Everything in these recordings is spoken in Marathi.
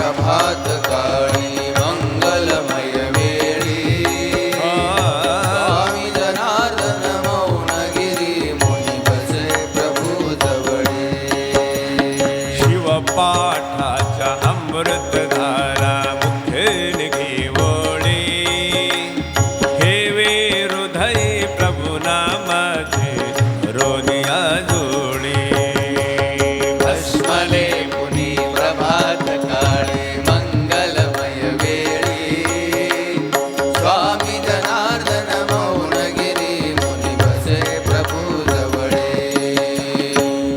प्रभात काळी मंगलमय वेळी स्वामी जनार्दन मौनगिरी मुनी बसे प्रभू जवळी शिवपाठाच्या अमृतधारा मुखेने घेवळी हेवे हृदय प्रभु नामाचे रोनिया जोडी भस्मले मुनी प्रभात काळी मंगलमय वेळी स्वामी जनार्दन मौनगिरी मुनी बसे प्रभू जवळी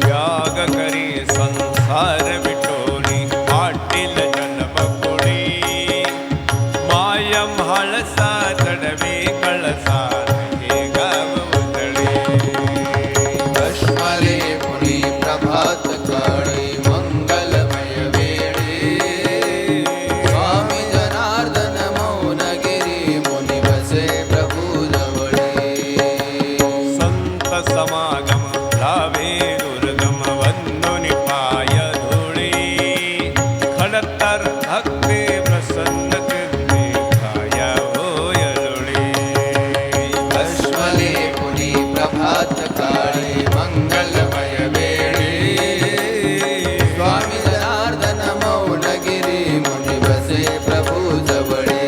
याग करी संसार विटोली पाटील जन्मकुळी मायम हळसा चढवे कळसा हे गाव उजळे भस्मले मुनी प्रभात काळी मंगलमय वेळी स्वामी जनार्दन मौनगिरी मुनी बसे प्रभू जवळी संत समागम लावे दुर्गम वंदुनि पाय धुळी खडतर भक्ती प्रसन्न चित्ते छाया होय जुळी भस्मले मुनी प्रभात काळी मंगलमय वेळी स्वामी जनार्दन मौनगिरी मुनी बसे प्रभू जवळी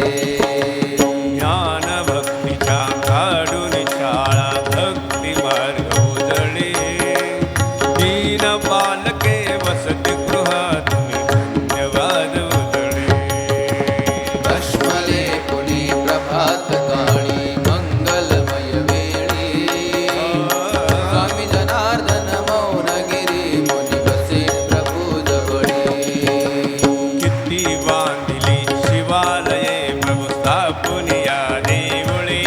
ज्ञान भक्तीच्या काढून शाळा भक्ती मार्ग उजळी दीन बालके वसति गृहात धन्यवाद उजळी भस्मले मुनी प्रभात काळी मंगलमय वेळी स्वामी जनार्दन मौनगिरी मुनी बसे प्रभू जवळी किती बांधिली शिवालये प्रभु स्थापुनिया देवळी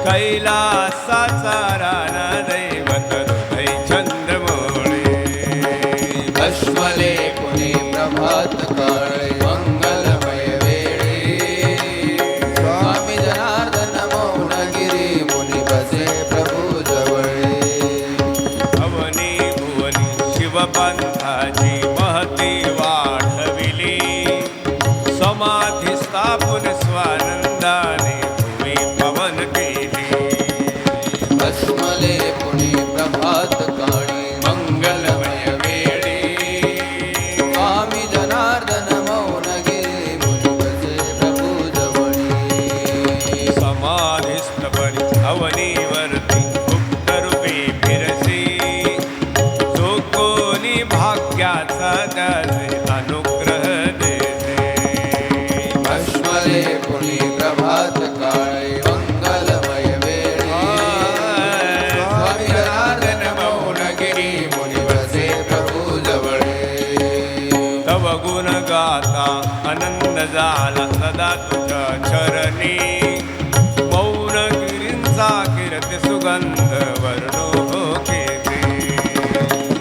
कैलासाचा राणा दैवत हृदय चंद्रमौळी भस्मले मुनी प्रभात काळी मंगलमय वेळी स्वामी जनार्दन मौनगिरी मुनी बसे प्रभू जवळी अवनी भुवनी शिवपंथाची महती वाढविली समाधी स्थापून स्वानंदाने भूमी पवन केली भस्मले मुनी प्रभात काळी मंगलमय वेळी स्वामी जनार्दन मौनगिरी मुनी बसे प्रभू जवळी समाधिस्थ परी अवनीवरती गुप्तरूपी फिरसी जो कोणी भाग्याचा त्याचे अनुग्रह देते भस्मले मुनी प्रभात काळी मंगलमय वेळी स्वामी जनार्दन मौनगिरी मुनी बसे प्रभू जवळी तव गुण गाता आनंद झाला सदा तुझ्या चरणी मौनगिरींचा कीर्ती सुगंध वर्णो केते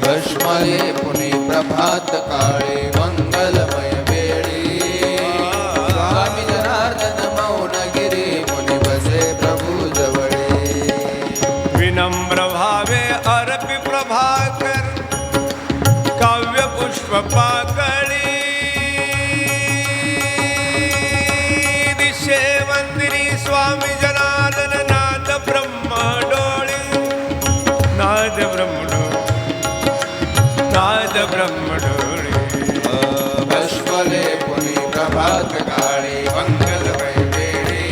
भस्मले मुनी प्रभात काळी मंगलमय वेळी स्वामी जनार्दन मौनगिरी मुनी बसे प्रभू जवळी विनम्र भावे अर्पी प्रभाकर काव्य पुष्प पाकळी दिशे मंदिरी स्वामी जनार्दन नाद ब्रह्म डोळी नाद ब्रह्म डोळी भस्मले मुनी प्रभात काळी मंगलमय वेळी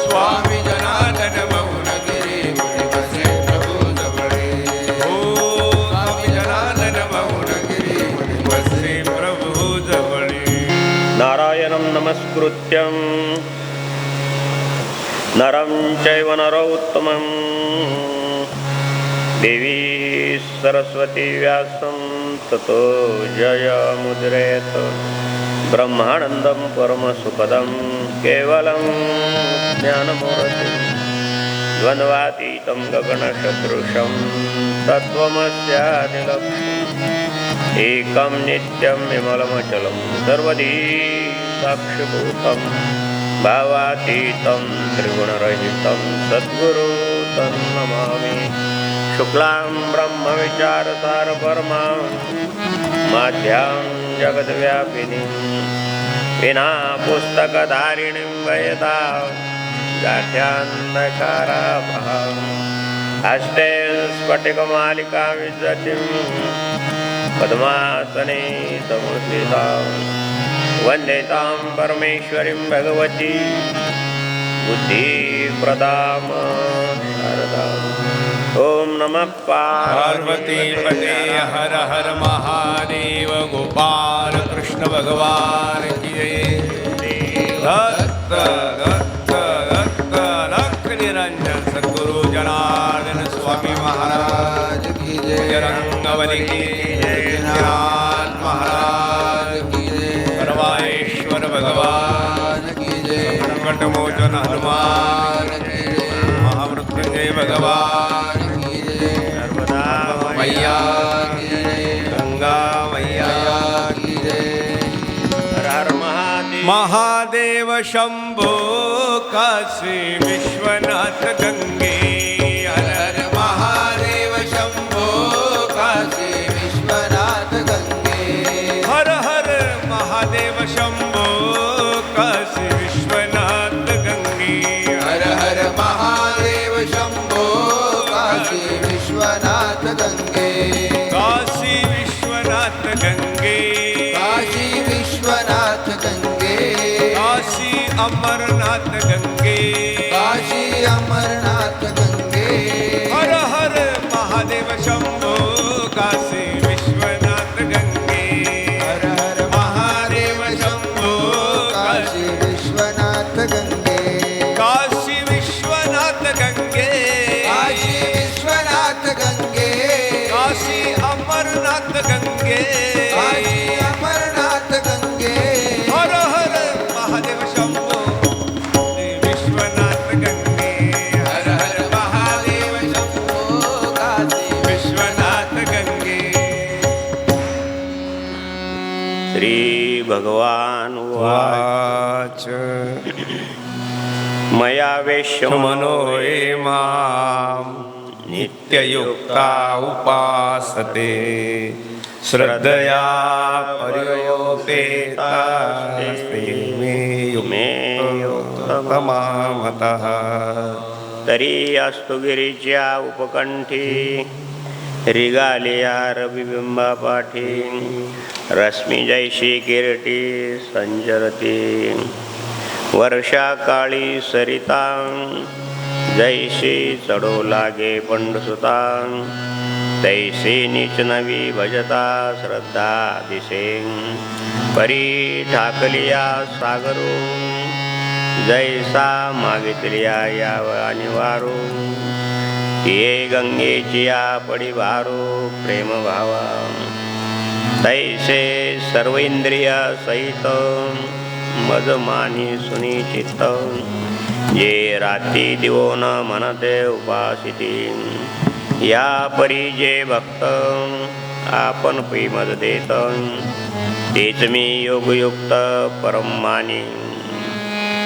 स्वामी जनार्दन मौनगिरी मुनी बसे प्रभू जवळी स्वामी जनार्दन मौनगिरी मुनी बसे प्रभु जवळी नारायणं नमस्कृत्यं नरं चैव नरोत्तमं देवी सरस्वती व्यासं ततो जयमुद्रेत ब्रह्मानन्दं परमसुखदं केवलं ज्ञानमूर्तिं द्वन्द्वातीतं गगनसदृशं तत्त्वमस्यादिलक्ष्यम् एकं नित्यं विमलमचलं सर्वदी साक्षिभूतं भावातीतं त्रिगुणरहितं सद्गुरु तन्नमामि शुक्लां ब्रह्मविचारसारपरमां माध्यां जगद्व्यापिनीं विना पुस्तकधारिणीं वयतां जाठ्यान्धकारापहाम् हस्ते स्फटिकमालिकां विदधतीं पद्मासने समुत्थितां वन्दे तां परमेश्वरीं भगवती बुद्धिप्रदां शारदाम्। ॐ नमः पार्वती पते हर हर महादेव गोपाल कृष्ण भगवान की जय। दत्त दत्त दत्त लख निरंजन सद्गुरु जनार्दन स्वामी महाराज की जय। रंगवली की जय। नाथ महाराज की जय। सर्वेश्वर भगवान की जय। संकट मोचन हनुमान की जय। महामृत्युंजय भगवान मैया की जय। गंगा मैया की जय। हर हर महादेव। महादेव शंभो काशी विश्वनाथ गंगे। हर हर महादेव शंभो काशी विश्वनाथ गंगे। हर हर महादेव शंभो काशी विश्वनाथ गंगे। हर हर महादेव शंभो काशी विश्वनाथ गंगे। काशी विश्वनाथ गंगे। काशी विश्वनाथ गंगे। काशी अमरनाथ गंगे। काशी अमरनाथ गंगे। हर हर महादेव शंभो काशी विश्वनाथ गंगे। हर हर महादेव शंभो काशी विश्वनाथ गंगे। काशी विश्वनाथ गंगे। काशी विश्वनाथ गंगे। काशी अमरनाथ गंगे। काशी अमरनाथ गंगे। हर हर महादेव शंभो विश्वनाथ गंगे। हर हर महादेव शंभो काशी विश्वनाथ गंगे। श्री भगवान वाच मया वेश्य मनो ये मां नित्ययुक्ता उपासते श्रद्धया परियोपेतास्ते मे युक्ततमामतः। तरी अस्तु गिरीच्या उपकंठी रिगालिया रविबिंबा पाठी रश्मी जैशी किरटी संचरती वर्षा काळी सरितां जैशी चढो लागे पंडसुतां तैसी नीच नवी भजता श्रद्धा दिसें परी ठाकलिया सागरो जैसा मागितलिया याव अनिवारो ये गंगेची या पडी भारो प्रेम भावा तैसे सर्व इंद्रिय सहित मजमानी सुनी चित्त जे राती दिवोन मनते उपासिती या परी जे भक्त आपण पै मज देत तेच मी योगयुक्त परम मानी।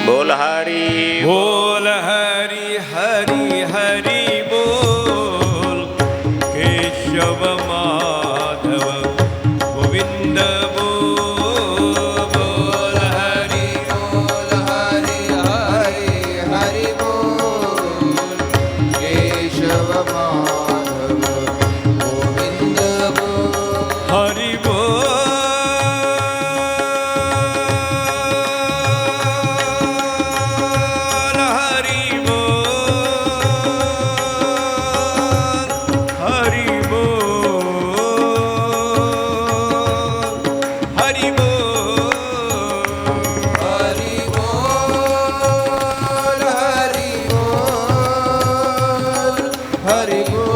बोल हरी बोल हरी हरी हरी बोल केशव माधव गोविंद बोल। बोल हरी बोल हरि हरि हरि बोल केशव माधव गोविंद बोल। हरि बोल हरि बोल हरि बोल हरि बोल हरि बोल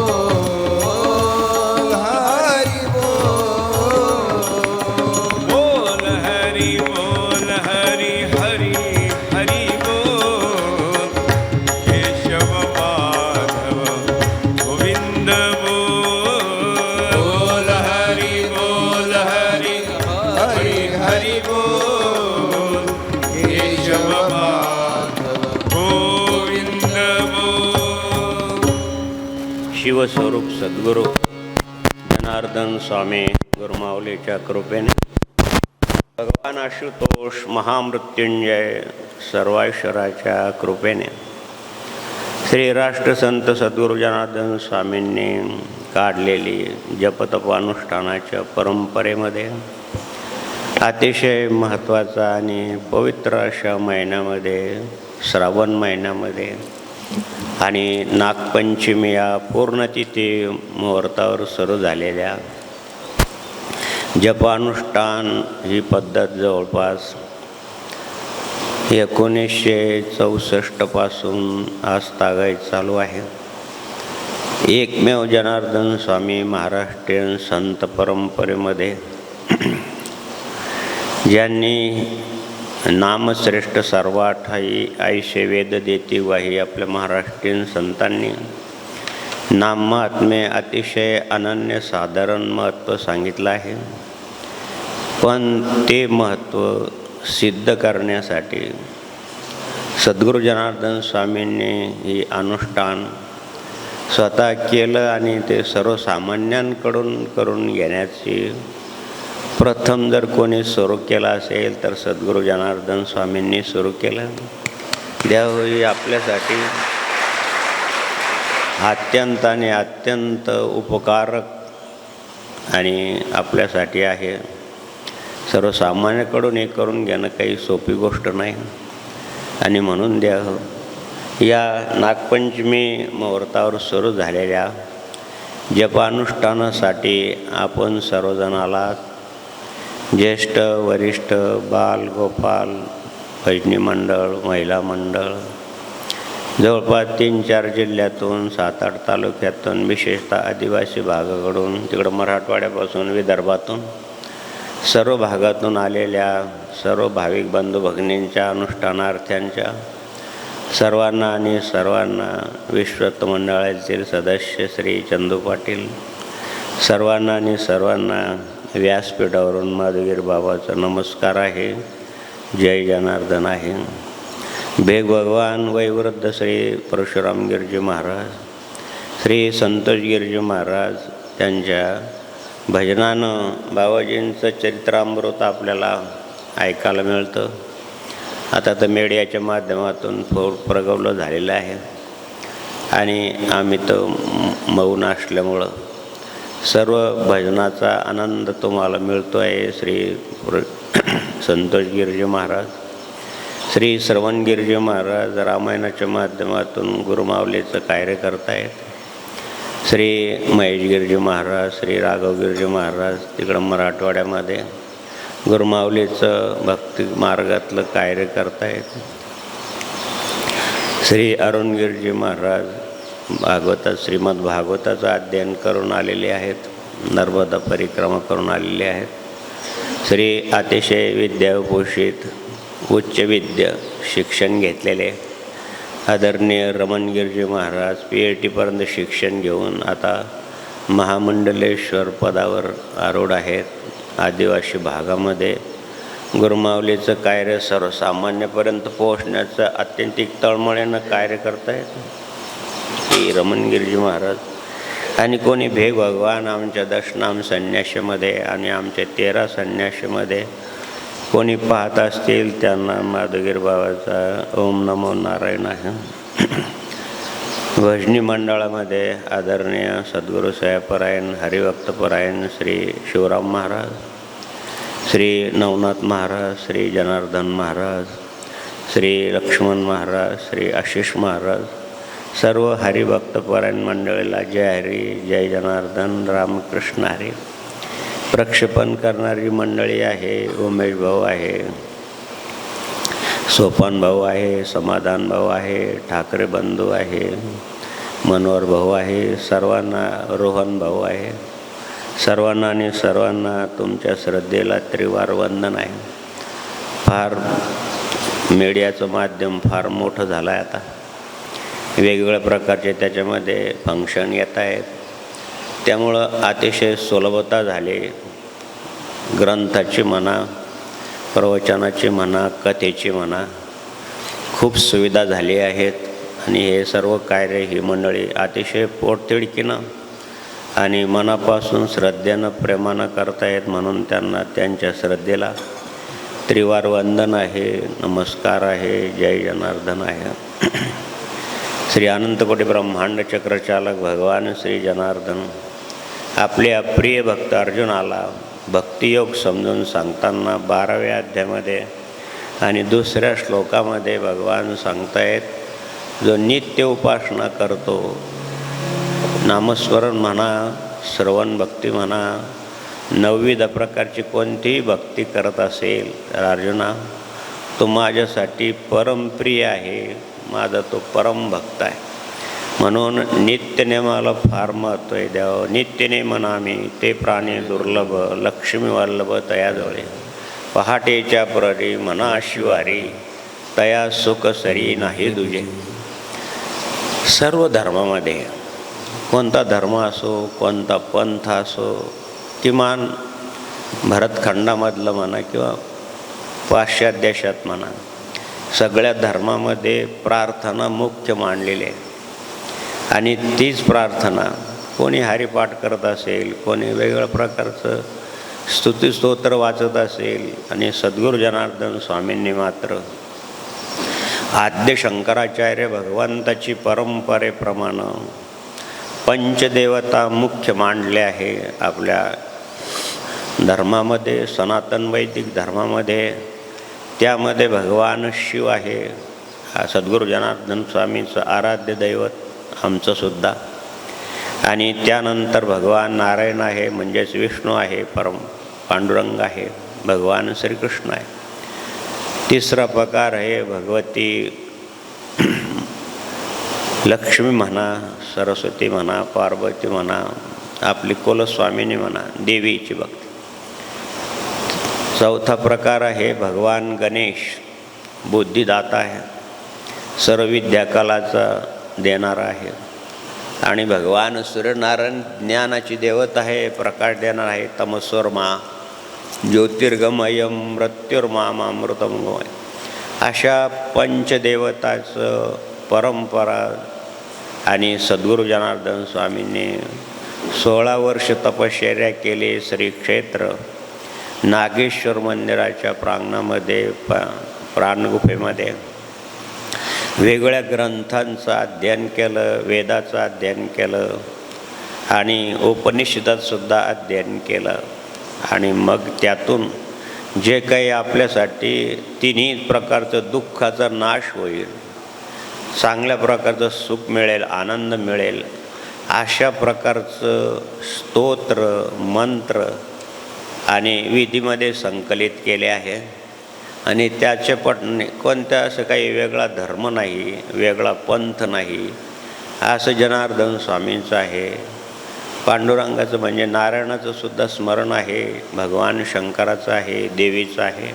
हरि बोल बोल हरि बोल हरि हरि हरि बोल केशव माधव गोविंद बोल। बोल हरि बोल हरि हरि हरि बोल केशव माधव गोविंद बोल। शिवस्वरूप सद्गुरू जनार्दन स्वामी गुरुमाऊलीच्या कृपेने भगवान आशुतोष महामृत्युंजय सर्वेश्वराच्या कृपेने श्री राष्ट्रसंत सद्गुरू जनार्दन स्वामींनी काढलेली जपतपानुष्ठानाच्या परंपरेमध्ये अतिशय महत्त्वाचा आणि पवित्र अशा महिन्यामध्ये, श्रावण महिन्यामध्ये आणि नागपंचमी या पूर्णतिथी मुहूर्तावर सुरू झालेल्या जपानुष्ठान ही पद्धत जवळपास 1964 पासून आजतागायत चालू आहे. एकमेव जनार्दन स्वामी महाराष्ट्रीयन संत परंपरेमध्ये ज्यांनी नामश्रेष्ठ सर्वाठाई ऐशे वेद देती वाही आपल्या महाराष्ट्रीयन संतांनी नाम महात्म्य अतिशय अनन्य साधारण महत्त्व सांगितलं आहे. पण ते महत्त्व सिद्ध करण्यासाठी सद्गुरू जनार्दन स्वामींनी ही अनुष्ठान स्वतः केलं आणि ते सर्वसामान्यांकडून करून घेण्याची प्रथम जर कोणी सुरू केला असेल तर सद्गुरू जनार्दन स्वामींनी सुरू केलं. त्यावेळी आपल्यासाठी अत्यंत आणि अत्यंत उपकारक आणि आपल्यासाठी आहे. सर्वसामान्याकडून हे करून घेणं काही सोपी गोष्ट नाही आणि म्हणून या नागपंचमी मुहूर्तावर सुरू झालेल्या जपानुष्ठानासाठी आपण सर्वजणाला ज्येष्ठ वरिष्ठ बाल गोपाल भजनी मंडळ महिला मंडळ जवळपास 3-4 जिल्ह्यातून 7-8 तालुक्यातून विशेषतः आदिवासी भागाकडून तिकडं मराठवाड्यापासून विदर्भातून सर्व भागातून आलेल्या सर्व भाविक बंधू भगिनींच्या अनुष्ठानार्थ्यांच्या सर्वांना विश्वस्त मंडळातील सदस्य श्री चंदू पाटील सर्वांना व्यासपीठावरून माधुगिरी बाबाचा नमस्कार आहे. जय जनार्दन आहे. भेग भगवान वैवृद्ध श्री परशुराम गिरजी महाराज श्री संतोष गिरजी महाराज त्यांच्या भजनानं बाबाजींचं चरित्रामृत आपल्याला ऐकायला मिळतं. आता तर मीडियाच्या माध्यमातून प्रगवलं झालेलं आहे आणि आम्ही तर मौन असल्यामुळं सर्व भजनाचा आनंद तुम्हाला मिळतो आहे. श्री संतोष गिरजी महाराज श्री श्रवण गिरजी महाराज रामायणाच्या माध्यमातून गुरुमावलीचं कार्य करतायत. श्री महेश गिरजी महाराज श्री राघव गिरजी महाराज तिकडं मराठवाड्यामध्ये गुरुमावलीचं भक्ती मार्गातलं कार्य करतायत. श्री अरुण गिरजी महाराज श्रीमद भागवताचं अध्ययन करून आलेले आहेत. नर्मदा परिक्रमा करून आलेले आहेत. श्री अतिशय विद्याभूषित उच्च विद्या शिक्षण घेतलेले आदरणीय रमण गिरजी महाराज PhD शिक्षण घेऊन आता महामंडलेश्वर पदावर आरूढ आहेत. आदिवासी भागामध्ये गुरुमावलीचं कार्य सर्वसामान्यपर्यंत पोहोचण्याचं अत्यंतिक तळमळीनं कार्य करतायत श्री रमण गिरजी महाराज. आणि कोणी भेग भगवान आमच्या दशनाम संन्याशीमध्ये आणि आमच्या 13 संन्याशीमध्ये कोणी पाहत असतील त्यांना माधुगिरी बाबाचा ओम नमो नारायण आहे. भजनी मंडळामध्ये आदरणीय सद्गुरू साहेबपरायण हरिभक्तपरायण श्री शिवराम महाराज श्री नवनाथ महाराज श्री जनार्दन महाराज श्री लक्ष्मण महाराज श्री आशिष महाराज सर्व हरिभक्तपरायण मंडळीला जय हरी जय जनार्दन रामकृष्ण हरी. प्रक्षेपण करणारी मंडळी आहे. उमेश भाऊ आहे, सोपान भाऊ आहे, समाधान भाऊ आहे, ठाकरे बंधू आहे, मनोहर भाऊ आहे, सर्वांना रोहन भाऊ आहे. सर्वांना तुमच्या श्रद्धेला त्रिवार वंदन आहे. फार मीडियाचं माध्यम फार मोठं झालं आहे. आता वेगवेगळ्या प्रकारचे त्याच्यामध्ये फंक्शन येत आहेत. त्यामुळं अतिशय सुलभता झाली. ग्रंथाची म्हणा, प्रवचनाची म्हणा, कथेची म्हणा, खूप सुविधा झाली आहेत. आणि हे सर्व कार्य ही मंडळी अतिशय पोटतिडकीनं आणि मनापासून श्रद्धेनं प्रेमानं करतायत. म्हणून त्यांना त्यांच्या श्रद्धेला त्रिवार वंदन आहे, नमस्कार आहे, जय जनार्दन आहे. श्री अनंतकोटी ब्रह्मांड चक्रचालक भगवान श्री जनार्दन आपल्या प्रिय भक्त अर्जुनाला भक्तियोग समजून सांगताना 12व्या अध्यायामध्ये आणि दुसऱ्या श्लोकामध्ये भगवान सांगतायत, जो नित्य उपासना करतो, नामस्मरण म्हणा, श्रवण भक्ती म्हणा, 9विध प्रकारची कोणतीही भक्ती करत असेल तर अर्जुना, तो माझ्यासाठी परमप्रिय आहे, माझा तो परम भक्त आहे. म्हणून नित्यनेमाला फार महत्त्व आहे. देव नित्यनेम नामी ते प्राणी दुर्लभ, लक्ष्मी वल्लभ तयाजवळे. पहाटेच्या प्ररी मना शिवारी, तया सुख सरी नाही दुजे. सर्व धर्मामध्ये कोणता धर्म असो, कोणता पंथ असो, किमान भरतखंडामधलं म्हणा किंवा पाश्चात्य देशात म्हणा, सगळ्या धर्मामध्ये प्रार्थना मुख्य मानलेली आहे. आणि तीच प्रार्थना कोणी हरिपाठ करत असेल, कोणी वेगवेगळ्या प्रकारचं स्तुतिस्तोत्र वाचत असेल, आणि सद्गुरू जनार्दन स्वामींनी मात्र आद्य शंकराचार्य भगवंताची परंपरेप्रमाणे पंचदेवता मुख्य मांडले आहे. आपल्या धर्मामध्ये, सनातन वैदिक धर्मामध्ये, त्यामध्ये भगवान शिव आहे, सद्गुरू जनार्दन स्वामींचं आराध्य दैवत आमचंसुद्धा. आणि त्यानंतर भगवान नारायण आहे, म्हणजेच विष्णू आहे, परम पांडुरंग आहे, भगवान श्रीकृष्ण आहे. तिसरा प्रकार आहे भगवती लक्ष्मी म्हणा, सरस्वती म्हणा, पार्वती म्हणा, आपली कुलस्वामिनी म्हणा, देवीची भक्ती. चौथा प्रकार आहे भगवान गणेश, बुद्धिदाता आहे, सर्व विद्याकलाचा देणारा आहे. आणि भगवान सूर्यनारायण ज्ञानाची देवता आहे, प्रकाश देणार आहे. तमस्वर्मा ज्योतिर्गमयम मृत्युर्मामृतमय. अशा पंचदेवताचं परंपरा. आणि सद्गुरू जनार्दन स्वामींनी 16 वर्ष तपश्चर्या केली. श्री क्षेत्र नागेश्वर मंदिराच्या प्रांगणामध्ये, प्राणगुफेमध्ये वेगवेगळ्या ग्रंथांचं अध्ययन केलं, वेदाचं अध्ययन केलं, आणि उपनिषदातसुद्धा अध्ययन केलं. आणि मग त्यातून जे काही आपल्यासाठी तिन्ही प्रकारचं दुःखाचा नाश होईल, चांगल्या प्रकारचं सुख मिळेल, आनंद मिळेल, अशा प्रकारचं स्तोत्र, मंत्र आणि विधीमध्ये संकलित केले आहे. आणि त्याचे पठण कोणत्या असं काही वेगळा धर्म नाही, वेगळा पंथ नाही, असं जनार्दन स्वामींचं आहे. पांडुरंगाचं म्हणजे नारायणाचं सुद्धा स्मरण आहे, भगवान शंकराचं आहे, देवीचं आहे.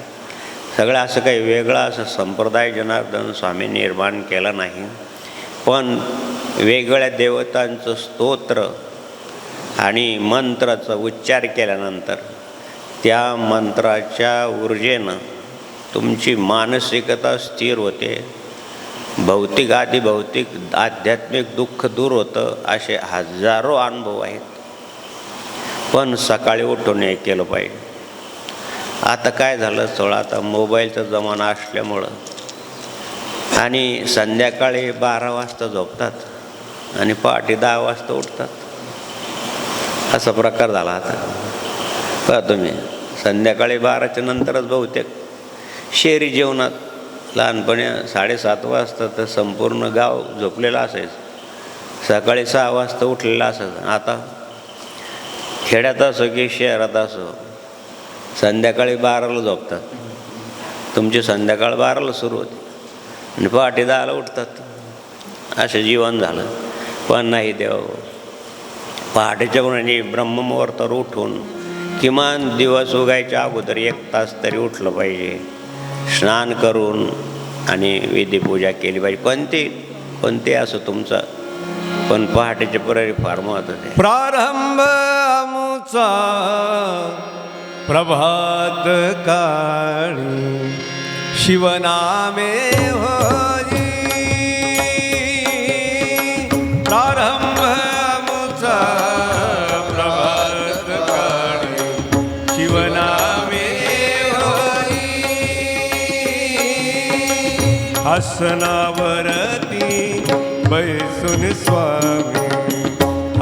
सगळं असं काही वेगळा असं संप्रदाय जनार्दन स्वामींनी निर्माण केला नाही. पण वेगवेगळ्या देवतांचं स्तोत्र आणि मंत्राचा उच्चार केल्यानंतर त्या मंत्राच्या ऊर्जेनं तुमची मानसिकता स्थिर होते, भौतिक आदिभौतिक आध्यात्मिक दुःख दूर होतं. असे हजारो अनुभव आहेत. पण सकाळी उठून हे केलं पाहिजे. आता काय झालं, थोडा आता मोबाईलचा जमाना असल्यामुळं आणि संध्याकाळी 12 वाजता झोपतात आणि पहाटे 10 वाजता उठतात, असा प्रकार झाला. आता पहा तुम्ही, संध्याकाळी 12च्या नंतरच बहुतेक शहरी जीवनात लहानपणी 7:30 वाजता तर संपूर्ण गाव झोपलेलं असायचं, सकाळी 6 वाजता उठलेलं असायचं. आता खेड्यात असो की शहरात असो, संध्याकाळी 12ला झोपतात. तुमची संध्याकाळ 12ला सुरू होते आणि पहाटे 10ला उठतात. असं जीवन झालं. पण नाही, देव पहाटेच्या गुणाने ब्रह्ममुहूर्तावर उठून किमान दिवस उगायच्या अगोदर 1 तास तरी उठलं पाहिजे. स्नान करून आणि विधिपूजा केली पाहिजे. कोणते असो तुमचा, पण पहाटेच्या प्रहरी फार महत्त्वाचं आहे. प्रारंभ आमुचा प्रभात काळी, शिवनामे होई. प्रारंभ आमुचा प्रभात काळी, शिवनामे होई. आसनावरती बैसून स्वामी,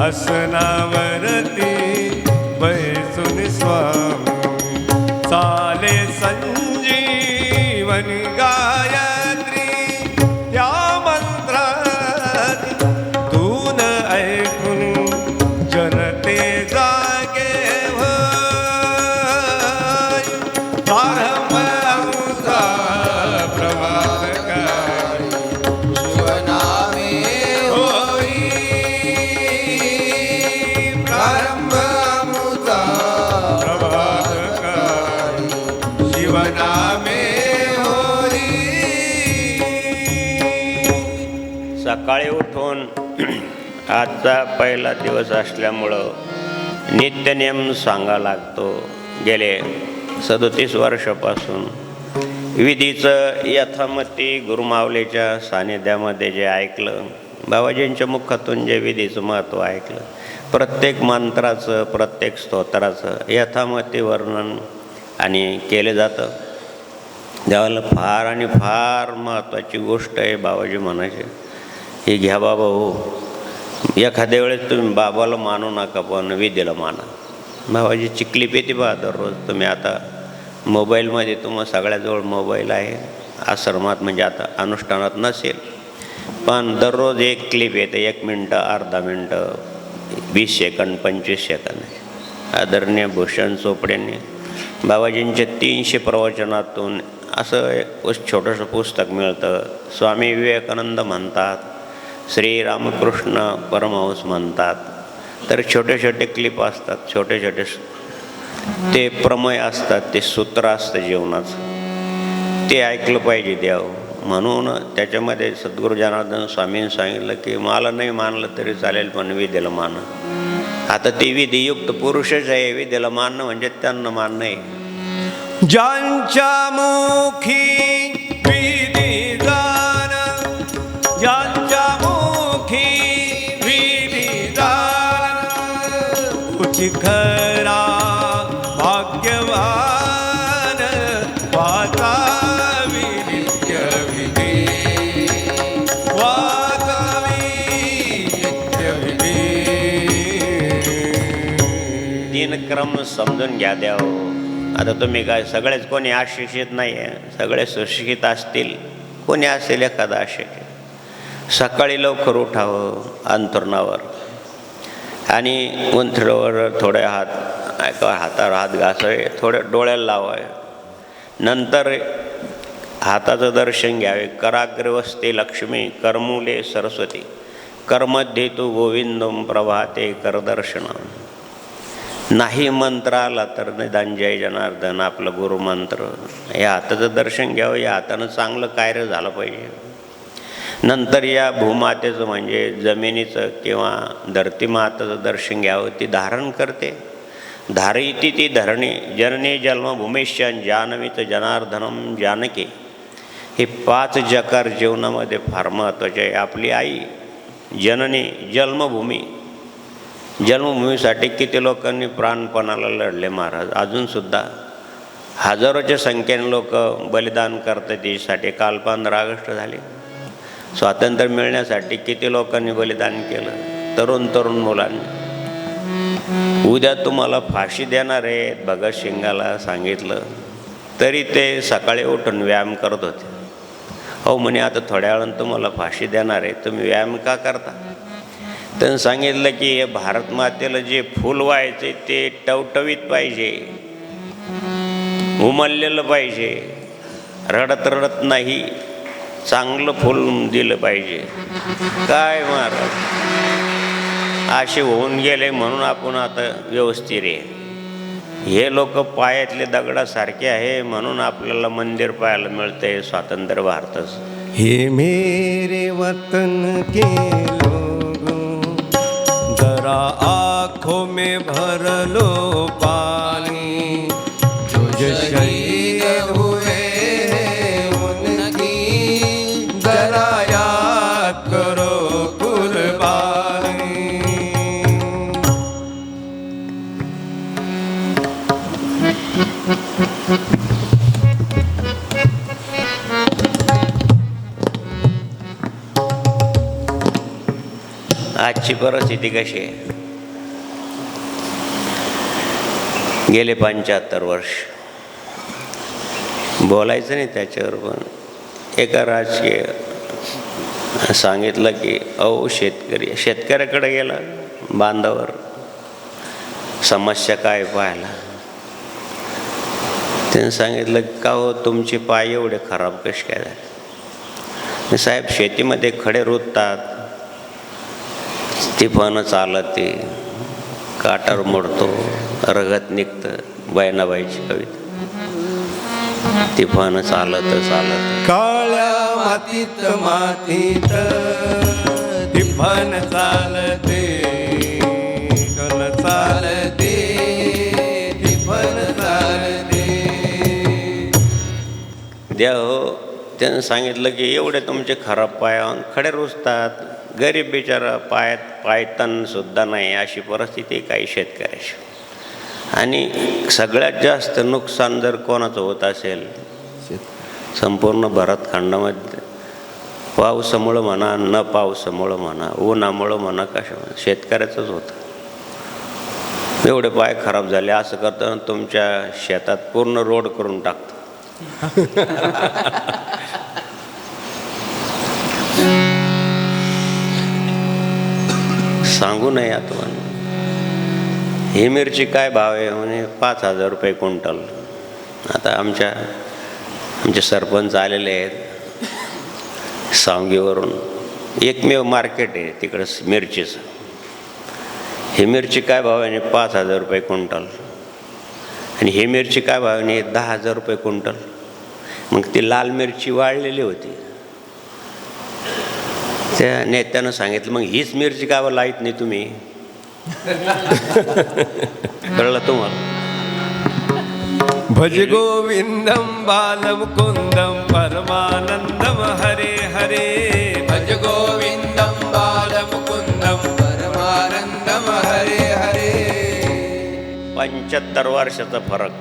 आसनावरती बैसून स्वामी, चाले संजीवनी गायत्री या मंत्रात तून ऐकून जनते जागे व्हाय. प्रारंभ आमचा प्रभातकाळी शिवनामे होई, प्रारंभ आमुचा प्रभातकाळी शिवनामे होई. सकाळी उठून आजचा पहिला दिवस असल्यामुळं नित्यनेम सांगा लागतो. गेले 37 वर्षापासून विधीचं यथामती गुरुमावलेच्या सानिध्यामध्ये जे ऐकलं, बाबाजींच्या मुखातून जे विधीचं महत्त्व ऐकलं, प्रत्येक मंत्राचं प्रत्येक स्तोत्राचं यथामती वर्णन आणि केलं जातं. देवाला फार आणि फार महत्त्वाची गोष्ट आहे. बाबाजी म्हणायचे ही घ्या बाबा हो, एखाद्या वेळेस तुम्ही बाबाला मानू नका पण विधीला माना. बाबाजी चिखली पेती पहा दररोज. तुम्ही आता मोबाईलमध्ये तुम्हा सगळ्याजवळ मोबाईल आहे. आश्रमात म्हणजे आता अनुष्ठानात नसेल पण दररोज एक क्लिप येते, 1 मिनटं, अर्धा मिनटं, 20 सेकंद, 25 सेकंद. आदरणीय भूषण चोपडेंनी बाबाजींच्या 300 प्रवचनातून असं छोटंसं पुस्तक मिळतं. स्वामी विवेकानंद म्हणतात, श्री रामकृष्ण परमहंस म्हणतात. तर छोटे छोटे क्लिप असतात, छोटे छोटे ते प्रमेय असतात, ते सूत्र असतं जीवनाचं, ते ऐकलं पाहिजे देव. म्हणून त्याच्यामध्ये सद्गुरू जनार्दन स्वामींनी सांगितलं की मला नाही मानलं तरी चालेल पण विधीला माना. आता ते विधियुक्त पुरुषच आहे. विधीला मानणं म्हणजे त्यांना मानणं आहे. ज्यांच्या मुखी विधी जाण, ज्यांच्या मुखी विधी जाण, तुझी खरा भाग्यवान, वाचावी नित्य विधी, वाचावी नित्य विधी. दिनक्रम समजून घ्या द्याव. आता तुम्ही काय सगळेच कोणी अशिक्षित नाही आहे, सगळे सुशिक्षित असतील. कोणी असेल एखादा अशिक्षित. सकाळी लवकर उठावं अंथरुणावर आणि उंथरावर थोडे हातावर हात घासावे, थोडे डोळ्याला लावावे. नंतर हाताचं दर्शन घ्यावे. कराग्रे वसते लक्ष्मी, करमुले सरस्वती, करमध्ये तू गोविंदम प्रभाते करदर्शनम. नाही मंत्र आला तर निदान जय जनार्दन आपलं गुरुमंत्र, या हाताचं दर्शन घ्यावं. या हातानं चांगलं कार्य झालं पाहिजे. नंतर या भूमातेचं म्हणजे जमिनीचं किंवा धरती मातेचं दर्शन घ्यावं. ती धारण करते. धारयती ती धरणी, जननी जन्मभूमीश्च जानवीत जनार्दनम जानकी. हे 5 जकार जीवनामध्ये फार महत्त्वाचे आहे. आपली आई जननी, जन्मभूमी. जन्मभूमीसाठी किती लोकांनी प्राणपणाला लढले महाराज. अजूनसुद्धा हजारोच्या संख्येने लोक बलिदान करतात त्यासाठी. काल 15 ऑगस्ट झाले. स्वातंत्र्य मिळण्यासाठी किती लोकांनी बलिदान केलं, तरुण मुलांनी. उद्या तुम्हाला फाशी देणार आहेत भगतसिंगाला सांगितलं तरी ते सकाळी उठून व्यायाम करत होते. हो म्हणे आता थोड्या वेळानं तुम्हाला फाशी देणार आहे, तुम्ही व्यायाम का करता? त्यांनी सांगितलं की हे भारत मातेला जे फूल व्हायचे ते टवटवीत पाहिजे, उमललेलं पाहिजे, रडत रडत नाही, चांगलं फूल दिलं पाहिजे. काय महाराज असे होऊन गेले म्हणून आपण आता व्यवस्थित आहे. हे लोक पायातले दगडासारखे आहे म्हणून आपल्याला मंदिर पाहायला मिळतंय स्वातंत्र्य भारताचं. हे मेरे वतन के लोगों, जरा आँखों में भर लो पानी, जो शहीद हुए उनकी जरा याद करो कुर्बानी. आजची परिस्थिती कशी आहे? गेले 75 वर्ष बोलायचं नाही त्याच्यावर, पण एका राजकीय सांगितलं की अहो शेतकऱ्याकडे गेला बांधावर, समस्या काय पाहायला. त्याने सांगितलं का हो तुमचे पाय एवढे खराब कसे काय झाले? साहेब शेतीमध्ये खडे रुततात, ती फणं चालत, ते काटावर मोडतो, रगत निघतं. बहिणाबाईची कविता. ती फणं चालत चालत काळ्या मातीत मातीत ती फण चालते, कल चालते, ती फण चालते. द्या हो. त्यानं सांगितलं की एवढे तुमचे खराब पायावर खडे रुजतात, गरीब बिचारा पाय तणसुद्धा नाही, अशी परिस्थिती काही शेतकऱ्याची. आणि सगळ्यात जास्त नुकसान जर कोणाचं होत असेल संपूर्ण भरतखंडामध्ये, पावसामुळं म्हणा, न पावसामुळं म्हणा, उन्हामुळं म्हणा, कशामुळे, शेतकऱ्याचंच होतं. एवढे पाय खराब झाले, असं करताना तुमच्या शेतात पूर्ण रोड करून टाकतो. सांगू नये आता. पण ही मिरची काय भाव आहे म्हणे? 5,000 रुपये क्विंटल. आता आमचे सरपंच आलेले आहेत सांगीवरून, एकमेव मार्केट आहे तिकडं मिरचीचं. ही मिरची काय भाव आहे? 5,000 रुपये क्विंटल. आणि ही मिरची काय भाव आहे? 10,000 रुपये क्विंटल. मग ती लाल मिरची वाळलेली होती. त्या नेत्यानं सांगितलं मग हीच मिरची का लाईत नाही तुम्ही? कळलं तुम्हाला? भज गोविंदम बालमुकुंदम परमानंदम हरे हरे. भज गोविंदम बालमुकुंदम परमानंदम हरे हरे. 75 वर्षाचा फरक,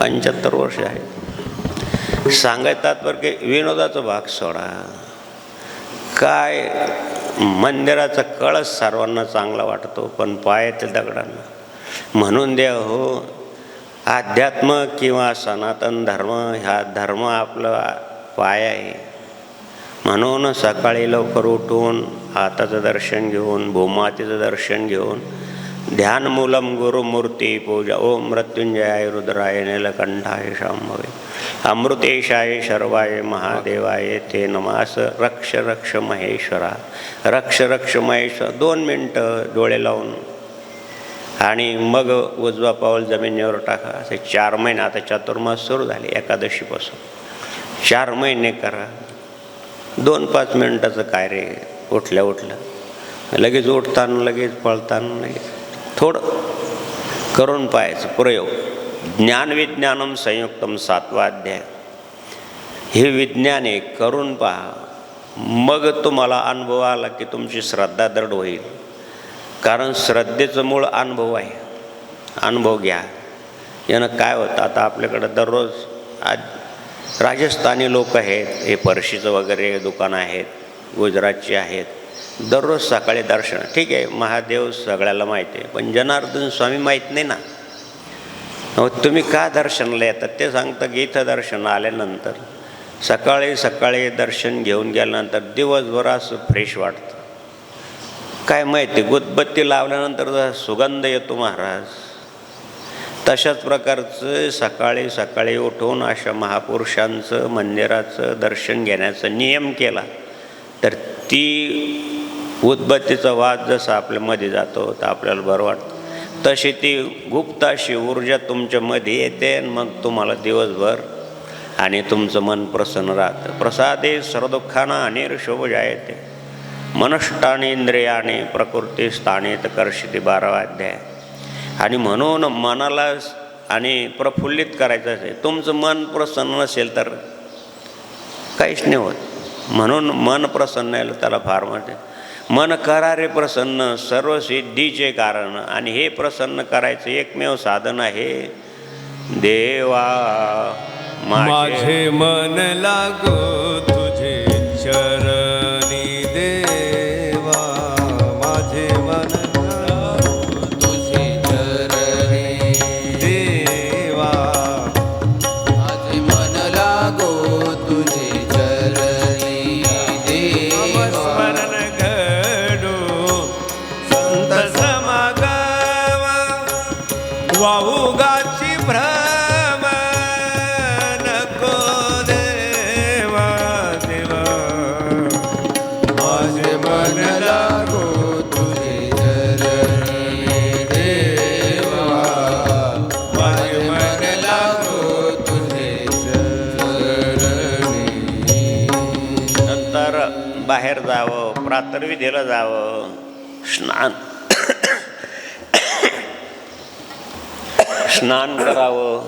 75 वर्ष आहे. सांगायचं तात्पर्य की विनोदाचा भाग सोडा. काय मंदिराचा कळस सर्वांना चांगला वाटतो, पण पायातील दगडांना. म्हणून द्या हो, अध्यात्म किंवा सनातन धर्म, ह्या धर्म आपला पाय आहे. म्हणून सकाळी लवकर उठून हाताचं दर्शन घेऊन, भूमातेचं दर्शन घेऊन, ध्यानमूलम गुरुमूर्ती पूजा. ओम मृत्युंजयाय रुद्राय नीलकंठाय शांभवे अमृतेशाय शर्वाय महादेवाय ते नमास. रक्ष रक्ष महेश्वरा, रक्ष रक्ष महेश्वर. 2 मिनटं डोळे लावून आणि मग उजवा पाऊल जमिनीवर टाका. असे 4 महिने. आता चातुर्मास सुरू झाले एकादशीपासून. 4 महिने करा. 2-5 मिनटाचं काय रे, उठल्या लगेच उठताना, लगेच पळताना, लगेच थोडं करून पाहायचं प्रयोग. ज्ञानविज्ञानम संयुक्तम 7वा अध्याय. हे विज्ञान आहे, करून पहा. मग तुम्हाला अनुभव आला की तुमची श्रद्धा दृढ होईल. कारण श्रद्धेचं मूळ अनुभव आहे. अनुभव घ्या. यानं काय होतं, आता आपल्याकडं दररोज आज राजस्थानी लोक आहेत, हे पर्शीचं वगैरे दुकानं आहेत, गुजरातची आहेत. दररोज सकाळी दर्शन. ठीक आहे, महादेव सगळ्याला माहिती आहे, पण जनार्दन स्वामी माहीत नाही ना. तुम्ही का दर्शनाला येतात ते सांगतं की इथं दर्शन आल्यानंतर सकाळी दर्शन घेऊन गेल्यानंतर दिवसभर असं फ्रेश वाटतं. काय माहिती, गुदबत्ती लावल्यानंतर सुगंध येतो महाराज. तशाच प्रकारचं सकाळी उठून अशा महापुरुषांचं मंदिराचं दर्शन घेण्याचा नियम केला तर ती उदबत्तीचा वास जसा आपल्यामध्ये जातो तर आपल्याला बरं वाटतं. तशी ती गुप्त अशी ऊर्जा तुमच्यामध्ये येते आणि मग तुम्हाला दिवसभर आणि तुमचं मन प्रसन्न राहतं. प्रसादे सर्वदुःखाना अनिर्शोभ जायते मनष्टाने इंद्रियाने प्रकृती स्थानित कर्षिते 12वा अध्याय. आणि म्हणून मनाला आणि प्रफुल्लित करायचं असेल, तुमचं मन प्रसन्न नसेल तर काहीच नाही होत. म्हणून मन प्रसन्न आहे त्याला फार महत्त्व. मन करा रे प्रसन्न, सर्व सिद्धीचे कारण. आणि हे प्रसन्न करायचं एकमेव साधन आहे देवा माझे मन लागो तुझे चरणी देवा. बाहेर जावं, प्रातर्विधीला जावं, स्नान करावं,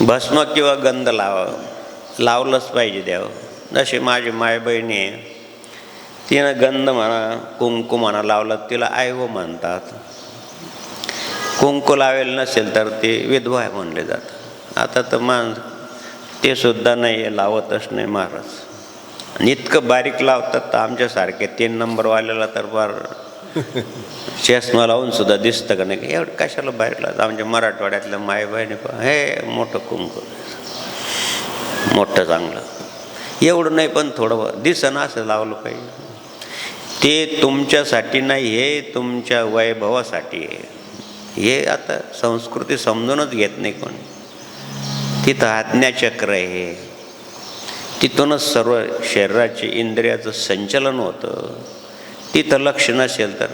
भस्म किंवा गंध लावलंच पाहिजे द्यावं. जशी माझी माय बहिणी आहे, तिनं गंध म्हणा कुंकू म्हणा लावलं, तिला आयव म्हणतात. कुंकू लावेल नसेल तर ते विधवा आहे म्हणले जातात. आता तर ते सुद्धा नाही, लावतच नाही महाराज. आणि इतकं बारीक लावतात तर आमच्यासारखे 3 नंबरवाल्याला तर फार चष्मा लावून सुद्धा दिसतं का नाही, एवढं कशाला बारीक लावतं. आमच्या मराठवाड्यातल्या माय बहिणी हे मोठं कुंकू, मोठं चांगलं, एवढं नाही पण थोडं दिसणं असं लावलं पाहिजे. ते तुमच्यासाठी नाही, हे तुमच्या वैभवासाठी आहे. हे आता संस्कृती समजूनच घेत नाही कोणी. तिथं आज्ञाचक्र आहे, तिथूनच सर्व शरीराचे इंद्रियाचं संचलन होतं. तिथं लक्ष नसेल तर,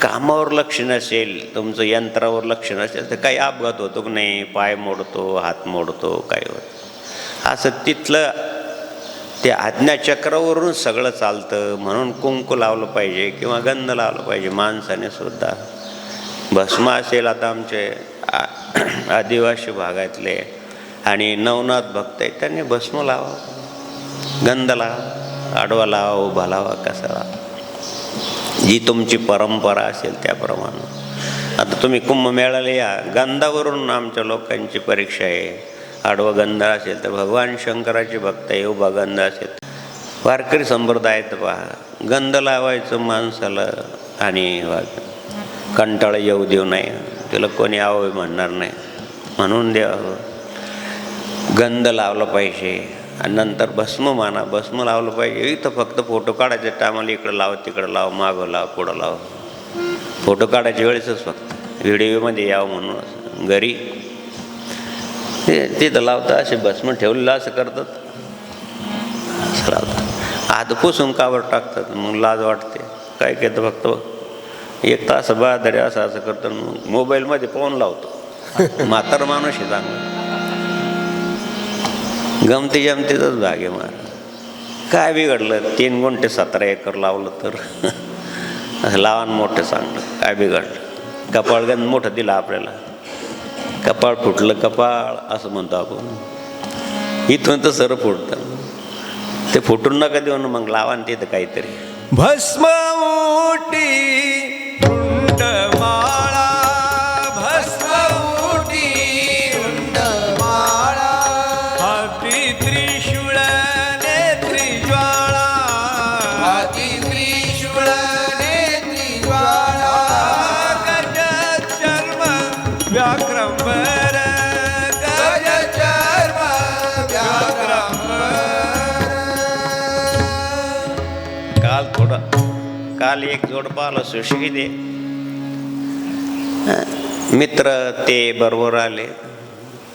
कामावर लक्ष नसेल, तुमचं यंत्रावर लक्ष नसेल तर काही अपघात होतो की नाही, पाय मोडतो, हात मोडतो, काय होतं. असं तिथलं ते आज्ञाचक्रावरून सगळं चालतं. म्हणून कुंकू लावलं पाहिजे किंवा गंध लावलं पाहिजे माणसाने सुद्धा. भस्म असेल, आता आमचे आदिवासी भागातले आणि नवनाथ भक्त आहेत, त्यांनी भस्म लावा, गंध लावा, आडवा लावा, उभा लावा, कसा लावा, जी तुमची परंपरा असेल त्याप्रमाणे. आता तुम्ही कुंभमेळ्याला या, गंधावरून आमच्या लोकांची परीक्षा आहे. आडवा गंध असेल तर भगवान शंकराचे भक्त आहे, उभा गंध असेल वारकरी संप्रदायात पहा, गंध लावायचं माणसाला आणि कंटाळा येऊ देऊ नये, त्याला कोणी आवं म्हणणार नाही म्हणून द्यावं. गंध लावलं पाहिजे आणि नंतर भस्म म्हणा, भस्म लावलं पाहिजे. इथं फक्त फोटो काढायचे टायमाला इकडं लाव, तिकडं लाव, मागं लाव, पुढं लाव, फोटो काढायच्या वेळेसच फक्त व्हिडिओमध्ये यावं म्हणून. घरी तिथं लावतात, असे भस्म ठेवलेलं असं करतात, असं लावतात, हात पुसून कावर टाकतात. मग लाज वाटते. काय केलं फक्त 1 तास बहादरी असं असं करतं, मोबाईलमध्ये पाहून लावतो. म्हातार माणूस आहे चांगला, गमती जमतीचाच भाग आहे मार. काय बिघडलं, 3 गुंठे 17 एकर लावलं तर लावान मोठं चांगलं, काय बिघडलं. कपाळगंध मोठं दिलं आपल्याला, कपाळ फुटलं, कपाळ असं म्हणतो आपण, इथून तर सरळ फुटतं. ते फुटून नका देऊन मग लावा न तिथं काहीतरी. भस्म उटी रुंडमाळा, भस्म उटी रुंडमाळा, हाती त्रिशूळ नेत्री ज्वाळा, हाती त्रिशूळ नेत्री ज्वाळा, गज चर्म व्याघ्रंबर, गज चर्म व्याघ्रंबर. काल एक जोडपं आलं सुशिक्षित मित्र, ते बरोबर आले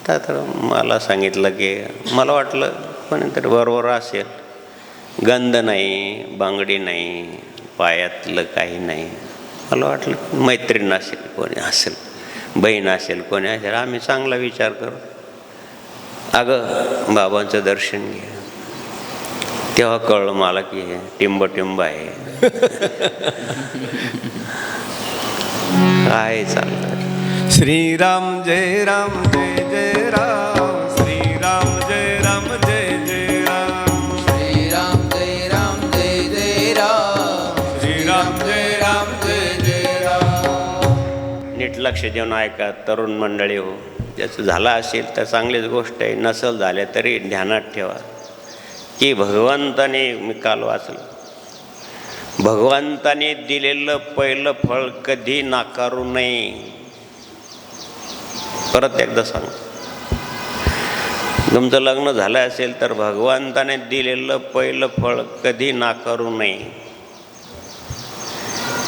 तर मला सांगितलं की मला वाटलं कोणीतरी बरोबर असेल, गंध नाही, बांगडी नाही, पायातलं काही नाही. मला वाटलं मैत्रीण असेल, कोणी असेल, बहीण असेल, कोणी असेल. आम्ही चांगला विचार करू, अगं बाबांचं दर्शन घे. तेव्हा कळलं मला की हे टिंब आहे. काय चाललं. श्रीराम जय राम जय जय राम, श्रीराम जय राम जय जय राम, श्रीराम जय राम जय जय राम, श्रीराम जय राम जय जय राम. नीट लक्ष देऊन ऐका तरुण मंडळी हो. ज्याचं झालं असेल तर चांगलीच गोष्ट आहे, नसल झाले तरी ध्यानात ठेवा की भगवंताने, मी काल वाचलं, भगवंताने दिलेलं पहिलं फळ कधी नाकारू नये. परत एकदा सांग, तुमचं लग्न झालं असेल तर भगवंताने दिलेलं पहिलं फळ कधी नाकारू नये.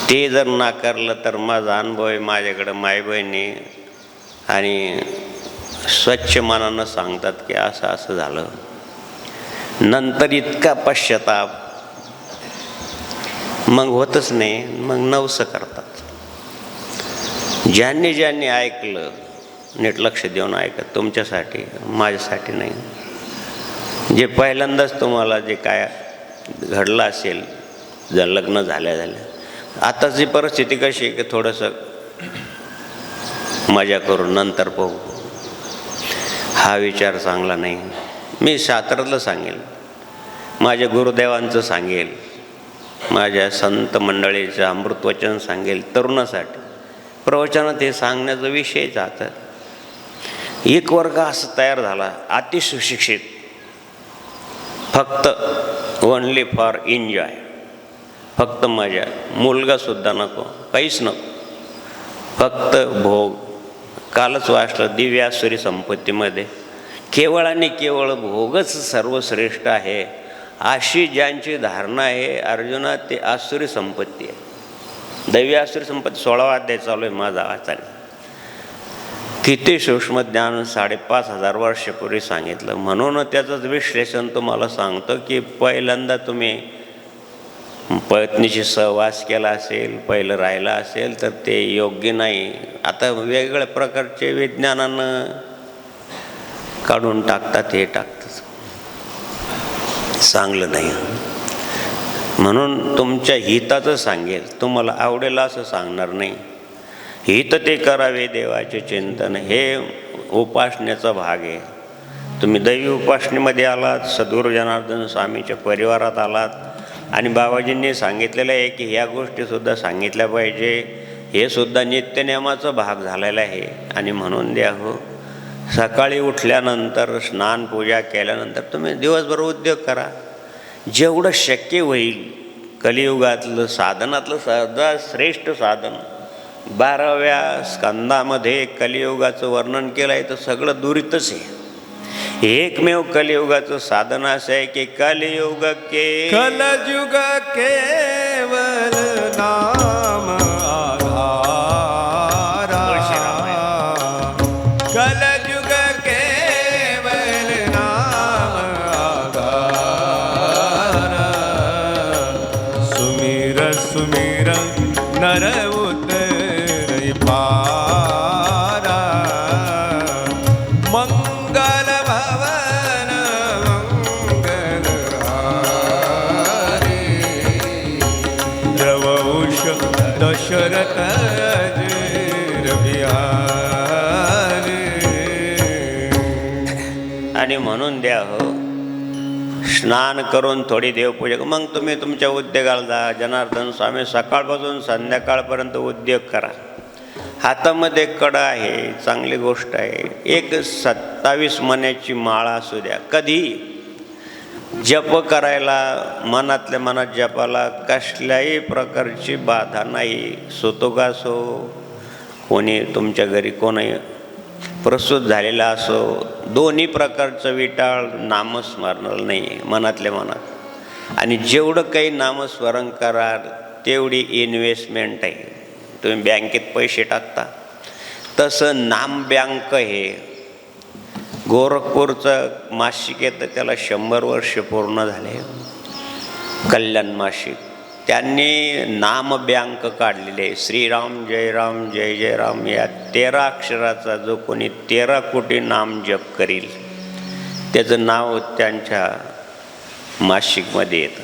ते जर नाकारलं तर माझा अनुभव आहे, माझ्याकडं माय बहिणी आणि स्वच्छ मनानं सांगतात की असं असं झालं. नंतर इतका पश्चाताप, मग होतच नाही, मग नवसं करतात. ज्यांनी ज्यांनी ऐकलं नीट लक्ष देऊन ऐकत, तुमच्यासाठी, माझ्यासाठी नाही. जे पहिल्यांदाच तुम्हाला जे काय घडलं असेल, जर लग्न झाल्या आताची परिस्थिती कशी आहे की थोडंसं मजा करून नंतर पाहू, हा विचार चांगला नाही. मी शास्त्रातलं सांगेल, माझ्या गुरुदेवांचं सांगेल, माझ्या संत मंडळीचं अमृतवचन सांगेल. तरुणासाठी प्रवचनात हे सांगण्याचा विषयच. आता एक वर्ग असं तयार झाला अतिसुशिक्षित, फक्त ओनली फॉर एन्जॉय, फक्त मजा, मुलगासुद्धा नको, काहीच नको, फक्त भोग. कालच वाचलं दिव्यासुरी संपत्तीमध्ये केवळ आणि केवळ भोगच सर्वश्रेष्ठ आहे, अशी ज्यांची धारणा आहे अर्जुना, ते आसुरी संपत्ती आहे. दैवी आसुरी संपत्ती 16वा अध्याय चालू आहे माझा वाचायला. किती सूक्ष्म ज्ञान 5,500 वर्षापूर्वी सांगितलं. म्हणून त्याचंच विश्लेषण तुम्हाला सांगतो की पहिल्यांदा तुम्ही पत्नीशी सहवास केला असेल, पहिलं राहिला असेल तर ते योग्य नाही. आता वेगवेगळ्या प्रकारचे विज्ञानानं काढून टाकतात, हे टाकतात, चांगलं नाही. म्हणून तुमच्या हिताचं सांगेल, तुम्हाला आवडेल असं सांगणार नाही. हित ते करावे देवाचे चिंतन, हे उपासनेचा भाग आहे. तुम्ही दैवी उपासनेमध्ये आलात, सद्गुरू जनार्दन स्वामीच्या परिवारात आलात आणि बाबाजींनी सांगितलेलं आहे की ह्या गोष्टीसुद्धा सांगितल्या पाहिजे. हे सुद्धा नित्यनियमाचा भाग झालेला आहे. आणि म्हणून द्या हो, सकाळी उठल्यानंतर स्नान पूजा केल्यानंतर तुम्ही दिवसभर उद्योग करा, जेवढं शक्य होईल. कलियुगातलं साधनातलं सर्वात श्रेष्ठ साधन 12व्या स्कंदामध्ये कलियुगाचं वर्णन केलं आहे, तर सगळं दुरितच आहे. एकमेव कलियुगाचं साधन असं आहे की कलियुग कलयुग केवल नाम आधारा, कलयुग केवल नाम आधारा. सुमिर सुमिर नर उतरै पारा, मंगल भवन मंगलहारी. द्रवौष दशरथ अजर बिहारी. आणि म्हणून द्या हो, स्नान करून थोडी देवपूजा, मग तुम्ही तुमच्या उद्योगाला जा. जनार्दन स्वामी सकाळपासून संध्याकाळपर्यंत उद्योग करा. हातामध्ये कडा आहे, चांगली गोष्ट आहे. एक 27 मण्याची माळा असू द्या, कधी जप करायला, मनातल्या मनात जपाला कसल्याही प्रकारची बाधा नाही. सुतोका असो, कोणी तुमच्या घरी कोणी प्रसूत झालेला असो, दोन्ही प्रकारचं विटाळ नामस्मरणाला नाही आहे, मनातल्या मनात. आणि जेवढं काही नामस्मरण कराल तेवढी इन्व्हेस्टमेंट आहे. तुम्ही बँकेत पैसे टाकता तसं नाम बँक हे गोरखपूरचं मासिक येतं, त्याला 100 वर्ष पूर्ण झाले, कल्याण मासिक. त्यांनी नाम बँक काढलेले आहे. श्रीराम जय राम जय जय राम या 13 अक्षराचा जो कोणी 13 कोटी नाम जप करील त्याचं नाव त्यांच्या मासिकमध्ये येतं.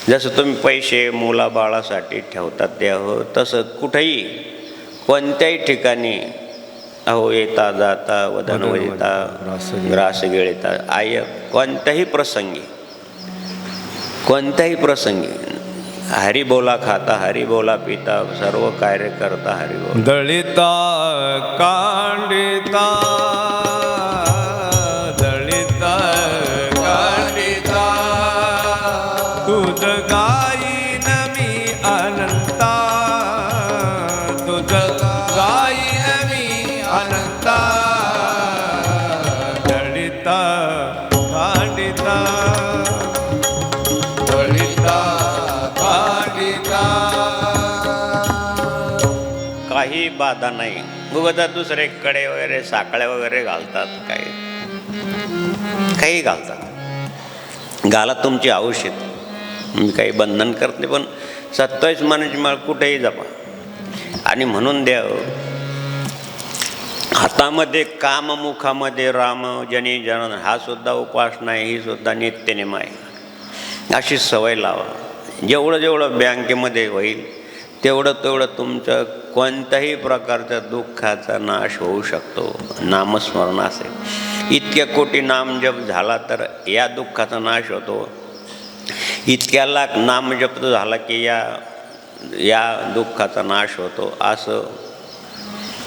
जसं तुम्ही पैसे मुलाबाळासाठी ठेवतात ते हो, तसं कुठेही कोणत्याही ठिकाणी अहो येता जाता वदन वदिता ग्रास गिळता आय, कोणत्याही प्रसंगी हरी बोला खाता, हरी बोला पिता, सर्व कार्य करता हरी बोला. दलिता कांडिता दलिता कांडिता, तुझ गायीन मी अनंता, तुझ गायीन मी अनंता. दलिता कांडिता दलिता कांडिता. काही बाधा नाही. उगाच दुसरे कडे वगैरे साकळ्या वगैरे घालतात, काही घालतात, घाला तुमची औषध, मी काही बंधन करत नाही. पण 27 मनाची माळ कुठेही जपा. आणि म्हणून द्या, हातामध्ये काम, मुखामध्ये राम, जनी जनन, हा सुद्धा उपासना आहे, ही सुद्धा नित्यनेम आहे. अशी सवय लावा. जेवढं जेवढं बँकेमध्ये होईल तेवढं तेवढं तुमचं कोणत्याही प्रकारच्या दुःखाचा नाश होऊ शकतो. नामस्मरण असेल, इतक्या कोटी नामजप झाला तर या दुःखाचा नाश होतो. इतक्या लाख नामजप झाला की या दुःखाचा नाश होतो, असं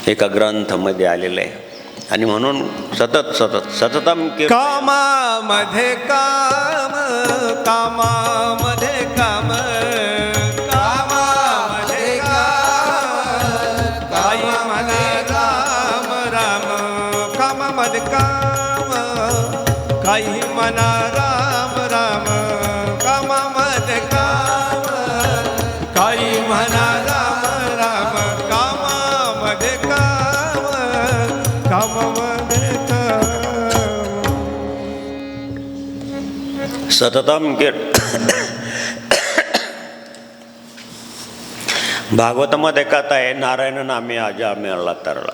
एका ग्रंथामध्ये आलेलं आहे. आणि म्हणून सततम कामामध्ये काम, कामामध्ये काम, कामामध्ये काम, काही म्हणा राम राम, कामामध्ये काम, काही म्हणा राम राम, कामामध्ये काम, काही म्हणा राम राम, कामामध्ये काम, कामामध्ये काम. सततम भागवतामध्ये कथा आहे, नारायण नामे आजा मेळला तरला.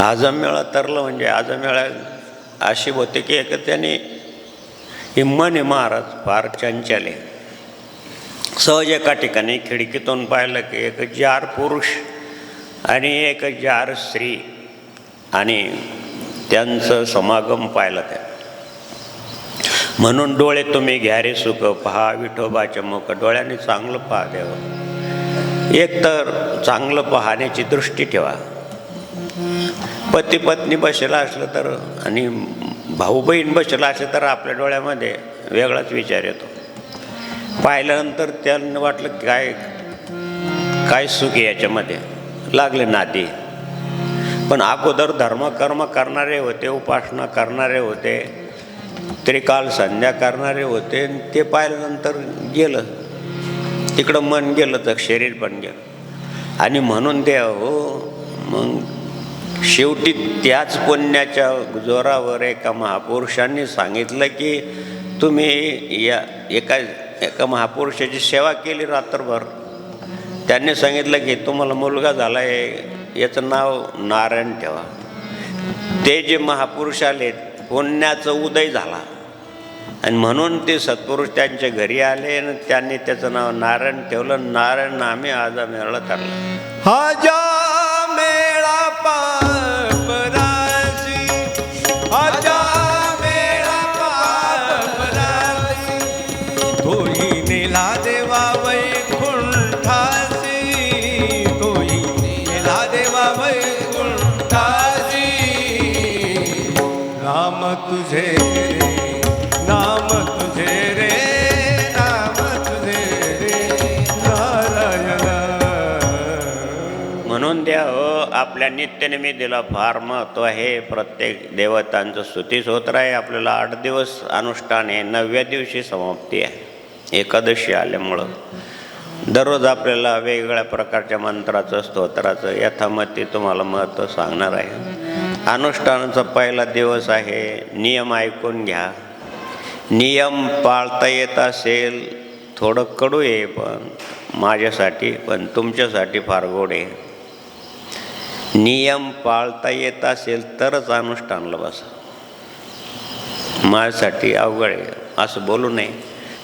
आजमेळा तरलं म्हणजे आजमेळा अशी होते की एक त्याने हिम्मने महाराज फार चंचल आहे. सहज एका ठिकाणी खिडकीतून पाहिलं की एक जार पुरुष आणि एक जार स्त्री आणि त्यांचं समागम पाहिलं. त्या म्हणून डोळे तुम्ही घ्या रे सुख, पहा विठोबाचे मुख. डोळ्याने चांगलं पहा देवा, एक तर चांगलं पाहण्याची दृष्टी ठेवा. पती पत्नी बसला असलं तर आणि भाऊ बहीण बसला असलं तर आपल्या डोळ्यामध्ये वेगळाच विचार येतो. पाहिल्यानंतर त्यांना वाटलं काय सुख आहे याच्यामध्ये, लागले नादी. पण अगोदर धर्मकर्म करणारे होते, उपासना करणारे होते, त्रिकाल संध्या करणारे होते. ते पाहिल्यानंतर गेलं तिकडं, मन गेलं तर शरीर पण गेलं. आणि म्हणून ते मग शेवटी त्याच पुण्याच्या जोरावर एका महापुरुषांनी सांगितलं की तुम्ही एका महापुरुषाची सेवा केली रात्रभर. त्यांनी सांगितलं की तुम्हाला मुलगा झाला आहे, याचं नाव नारायण ठेवा. ते जे महापुरुष आले पुण्याचं उदय झाला आणि म्हणून ते सत्पुरुष त्यांच्या घरी आले आणि त्यांनी त्याचं नाव नारायण ठेवलं. नारायण नामे आजा मेळा तरला. आजा मेळा पापराजी, आजा मेळा पापराजी, तोही नेला देवा वैकुंठासी, तोही नेला देवा वैकुंठासी. नाम तुझे रे, नाम तुझे रे, नाम तुझे रे नारायण. म्हणून द्या आपल्या नित्यनिमित्तीला फार महत्त्व आहे. प्रत्येक देवतांचं स्तुतीस्तोत्र आहे. आपल्याला 8 दिवस अनुष्ठान आहे, 9व्या दिवशी समाप्ती आहे. एकादशी आल्यामुळं दररोज आपल्याला वेगवेगळ्या प्रकारच्या मंत्राचं स्तोत्राचं यथामती तुम्हाला महत्त्व सांगणार आहे. अनुष्ठानाचा पहिला दिवस आहे. नियम ऐकून घ्या. नियम पाळता येत असेल, थोडं कडू आहे पण माझ्यासाठी, पण तुमच्यासाठी फार गोड आहे. नियम पाळता येत असेल तरच अनुष्ठानला बसा. माझ्यासाठी अवघड आहे असं बोलू नये,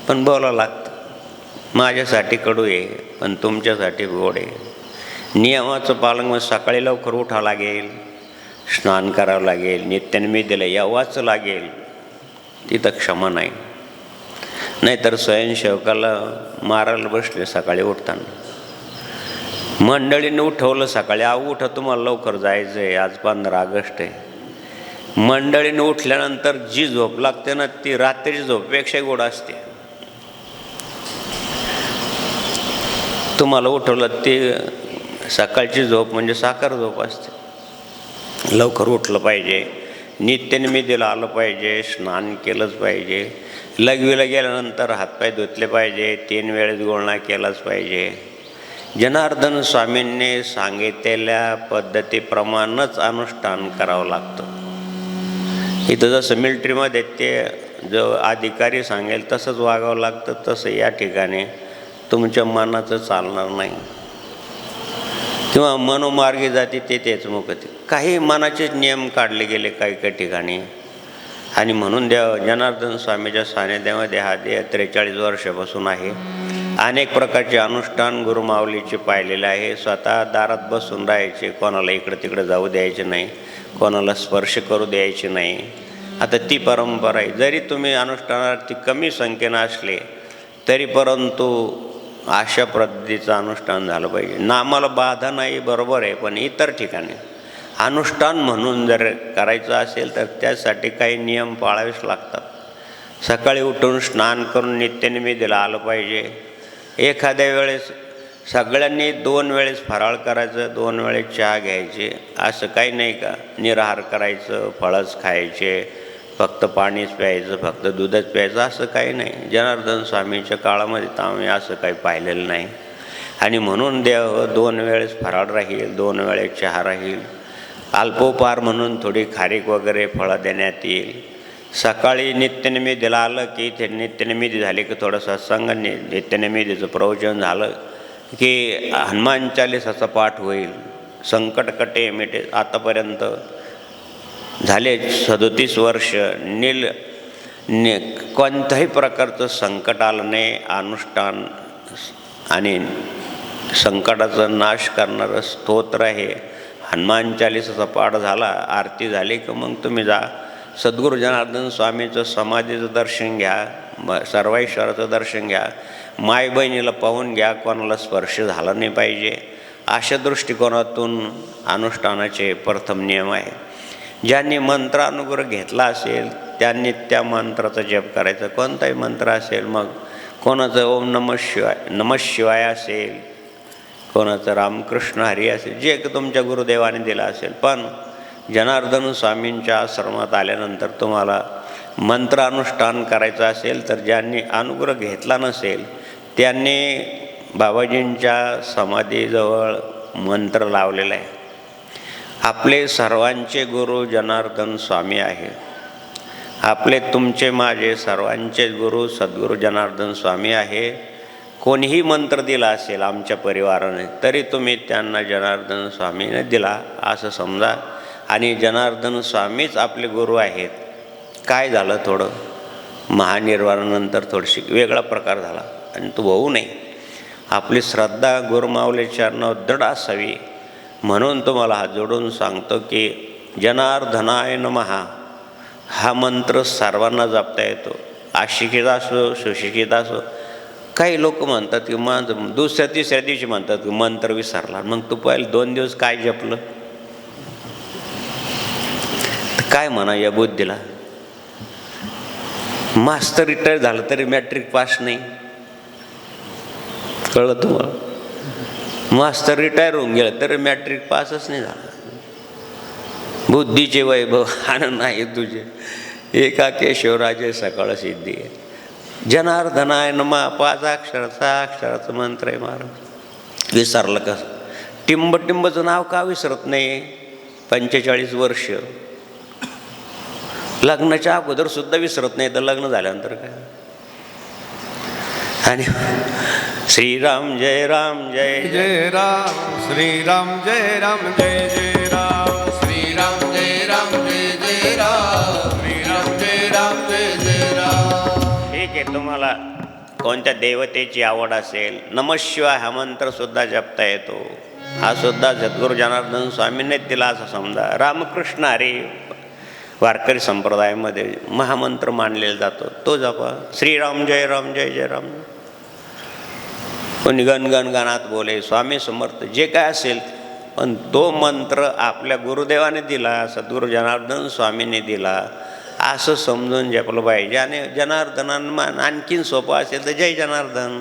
पण बोलावं लागतं. माझ्यासाठी कडू आहे पण तुमच्यासाठी गोड आहे. नियमाचं पालन मग सकाळी लवकर उठावं लागेल, स्नान करावं लागेल, नित्यनिमित्तीला यावाचं लागेल. तिथं क्षमा नाही, नाहीतर स्वयंसेवकाला मारायला बसले सकाळी उठताना. मंडळीने उठवलं सकाळी, उठा तुम्हाला लवकर जायचं आहे, आज 15 ऑगस्ट आहे. मंडळीने उठल्यानंतर जी झोप लागते ना ती रात्रीची झोपेक्षा गोड असते. तुम्हाला उठवलं ती सकाळची झोप म्हणजे साखर झोप असते. लवकर उठलं पाहिजे, नित्यनिमित्तीला आलं पाहिजे, स्नान केलंच पाहिजे, लघवीला गेल्यानंतर हातपाय धुतले पाहिजे, 3 वेळेस गुळणा केलाच पाहिजे. जनार्दन स्वामींनी सांगितलेल्या पद्धतीप्रमाणेच अनुष्ठान करावं लागतं. इथं जसं मिलिटरीमध्ये ते जो अधिकारी सांगेल तसंच वागावं लागतं, तसं या ठिकाणी तुमच्या मनाचं चालणार नाही. किंवा मनोमार्गी जाते ते तेच मुकते. काही मनाचेच नियम काढले गेले काही काही ठिकाणी. आणि म्हणून जनार्दन स्वामीच्या सानिध्यामध्ये हा देह 43 वर्षापासून आहे. अनेक प्रकारचे अनुष्ठान गुरुमाऊलीचे पाहिलेले आहे. स्वतः दारात बसून राहायचे, कोणाला इकडं तिकडं जाऊ द्यायचे नाही, कोणाला स्पर्श करू द्यायचे नाही. आता ती परंपरा आहे. जरी तुम्ही अनुष्ठानार्थी कमी संख्येनं असले तरी परंतु अशा पद्धतीचं अनुष्ठान झालं पाहिजे. नामाला बाधा नाही, बरोबर आहे, पण इतर ठिकाणी अनुष्ठान म्हणून जर करायचं असेल तर त्यासाठी काही नियम पाळावेच लागतात. सकाळी उठून स्नान करून नित्यनिमित्तीला आलं पाहिजे. एखाद्या वेळेस सगळ्यांनी 2 वेळेस फराळ करायचं, 2 वेळेस चहा घ्यायचे असं काही नाही का. निराहार करायचं, फळच खायचे, फक्त पाणीच प्यायचं, फक्त दूधच प्यायचं असं काही नाही. जनार्दन स्वामीच्या काळामध्ये तर आम्ही असं काही पाहिलेलं नाही. आणि म्हणून देव 2 वेळेस फराळ राहील, 2 वेळेस चहा राहील. अल्पोपहार म्हणून थोडी खारीक वगैरे फळं देण्यात येईल. सकाळी नित्यनिमित्तीला आलं की इथे नित्यनिमित्ती झाली की थोडं सत्संग, नित्यनिमित्तीचं प्रवचन झालं की हनुमान चालीसाचा पाठ होईल. संकट कटे मिटे. आतापर्यंत झाले 37 वर्ष कोणत्याही प्रकारचं संकट आलं नाही. अनुष्ठान आणि संकटाचा नाश करणारं स्तोत्र आहे. हनुमान चालीसाचा पाठ झाला, आरती झाली की मग तुम्ही जा. सद्गुरू जनार्दन स्वामीचं समाधीचं दर्शन घ्या, सर्वेश्वराचं दर्शन घ्या, माय बहिणीला पाहून घ्या, कोणाला स्पर्श झाला नाही पाहिजे. अशा दृष्टिकोनातून अनुष्ठानाचे प्रथम नियम आहे. ज्यांनी मंत्रानुग्रह घेतला असेल त्यांनी त्या मंत्राचा जप करायचा. कोणताही मंत्र असेल, मग कोणाचं ओम नमः शिवाय असेल, कोणाचं रामकृष्ण हरी असेल, जे तुमच्या गुरुदेवाने दिलं असेल. पण जनार्दन स्वामींच्या आश्रमात आल्यानंतर तुम्हाला मंत्रानुष्ठान करायचं असेल तर ज्यांनी अनुग्रह घेतला नसेल त्यांनी बाबाजींच्या समाधीजवळ मंत्र लावलेला आहे. आपले सर्वांचे गुरु जनार्दन स्वामी आहे. आपले तुमचे माझे सर्वांचे गुरु सद्गुरू जनार्दन स्वामी आहे. कोणीही मंत्र दिला असेल आमच्या परिवाराने तरी तुम्ही त्यांना जनार्दन स्वामीने दिला असं समजा. आणि जनार्दन स्वामीच आपले गुरु आहेत. काय झालं, थोडं महानिर्वाणानंतर थोडीशी वेगळा प्रकार झाला आणि तो होऊ नये. आपली श्रद्धा गुरुमाऊली चरणावर दृढ असावी. म्हणून तुम्हाला हात जोडून सांगतो की जनार्दनाय नमः हा मंत्र सर्वांना जपता येतो. अशिक्षित असो, सुशिक्षित असो. काही लोक म्हणतात की माझं दुसऱ्या तिसऱ्या दिवशी म्हणतात की मंत्र विसरला. मग तू पहिले 2 दिवस काय जपलं, काय म्हणा या बुद्धीला. मास्तर रिटायर झालं तरी मॅट्रिक पास नाही, कळलं तुम्हाला. मास्तर रिटायर होऊन गेलं तरी मॅट्रिक पासच नाही झालं. बुद्धीचे वैभव आनंद आहे तुझे, एका केशवराजे सकाळ सिद्धी आहे. जनार्दनाय नमः 5 अक्षराचा मंत्र आहे महाराज. विसरलं कसं. टिंबटिंबचं नाव का विसरत नाही. 45 वर्ष लग्नाच्या अगोदर सुद्धा विसरत नाही, तर लग्न झाल्यानंतर काय. आणि श्रीराम जय राम जय जय राम, श्रीराम जय राम जय जय राम, श्रीराम जय राम जय जय राम, श्रीराम जय राम जय जय राम. ठीक आहे. तुम्हाला कोणत्या देवतेची आवड असेल, नमः शिवाय हा मंत्र सुद्धा जपता येतो. हा सुद्धा सद्गुरू जनार्दन स्वामींनीच दिला असं समजा. रामकृष्ण हरी वारकरी संप्रदायामध्ये महामंत्र मानलेला जातो, तो जपा. श्रीराम जय राम जय जय राम. कोणी गणगणात बोले, स्वामी समर्थ, जे काय असेल, पण तो मंत्र आपल्या गुरुदेवाने दिला, सद्गुरू जनार्दन स्वामींनी दिला असं समजून जपलं पाहिजे. आणि जनार्दनांना आणखीन सोपं असेल तर जय जनार्दन.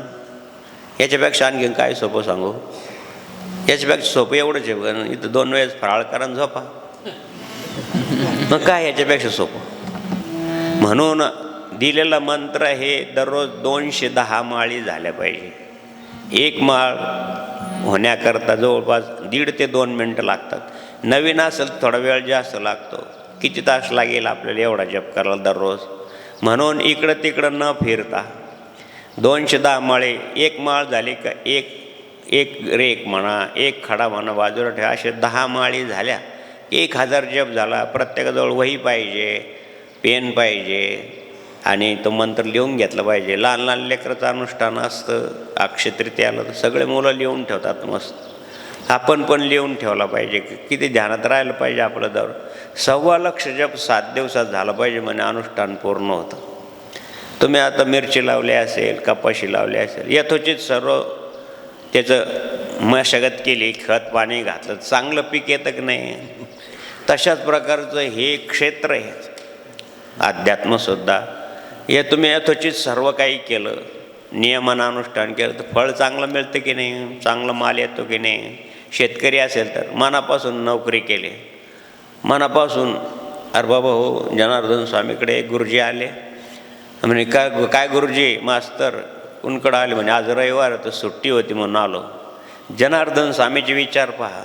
याच्यापेक्षा आणखीन काय सोपं सांगू. याच्यापेक्षा सोपं एवढंच आहे, इथं 2 वेळेस फराळ करा आणि झोपा. मग काय याच्यापेक्षा सोपं. म्हणून दिलेला मंत्र हे दररोज 210 माळी झाल्या पाहिजे. 1 माळ होण्याकरता जवळपास 1.5 ते 2 मिनटं लागतात. नवीन असेल थोडा वेळ जास्त लागतो. किती तास लागेल आपल्याला एवढा जप करायला दररोज. म्हणून इकडं तिकडं न फिरता 210 माळे. 1 माळ झाली का 1 एक रेक म्हणा, एक खडा म्हणा बाजूला ठेवा, असे 10 माळी झाल्या 1000 जप झाला. प्रत्येकाजवळ वही पाहिजे, पेन पाहिजे आणि तो मंत्र लिहून घेतला पाहिजे. लहान लहान लेकराचं अनुष्ठान असतं, अक्षय तृतीयाला तर सगळे मुलं लिहून ठेवतात मस्त. आपण पण लिहून ठेवला पाहिजे, किती ध्यानात राहिलं पाहिजे आपलं दर 1.25 लाख जप 7 दिवसात झालं पाहिजे म्हणजे अनुष्ठान पूर्ण होतं. तुम्ही आता मिरची लावली असेल, कपाशी लावली असेल, यथोचित सर्व त्याचं मशागत केली, खत पाणी घातलं, चांगलं पीक येतं की नाही. तशाच प्रकारचं हे क्षेत्र आहे अध्यात्मसुद्धा. हे तुम्ही यथोचित सर्व काही केलं, नियमानं अनुष्ठान केलं तर फळ चांगलं मिळतं की नाही, चांगला माल येतो की नाही. शेतकरी असेल तर मनापासून नोकरी केली, मनापासून. अरे बाबा हो, जनार्दन स्वामीकडे एक गुरुजी आले म्हणे, काय गुरुजी मास्तर कुणकडं आले म्हणे, आज रविवार तर सुट्टी होती म्हणून आलो. जनार्दन स्वामीचे विचार पहा.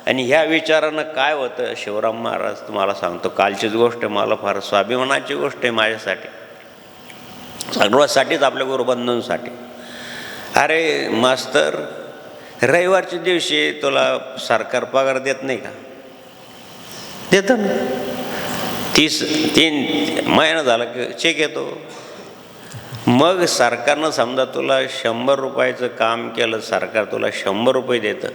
आणि ह्या विचारानं काय होतं, शिवराम महाराज तुम्हाला सांगतो, कालचीच गोष्ट मला फार स्वाभिमानाची गोष्ट आहे माझ्यासाठी, सर्वांसाठीच, आपल्या गुरुबंधूंसाठी. अरे मास्तर, रविवारच्या दिवशी तुला सरकार पगार देत नाही का? देतं ना. 3 महिना झाला की चेक येतो. मग सरकारनं समजा तुला 100 रुपयाचं काम केलं, सरकार तुला 100 रुपये देतं.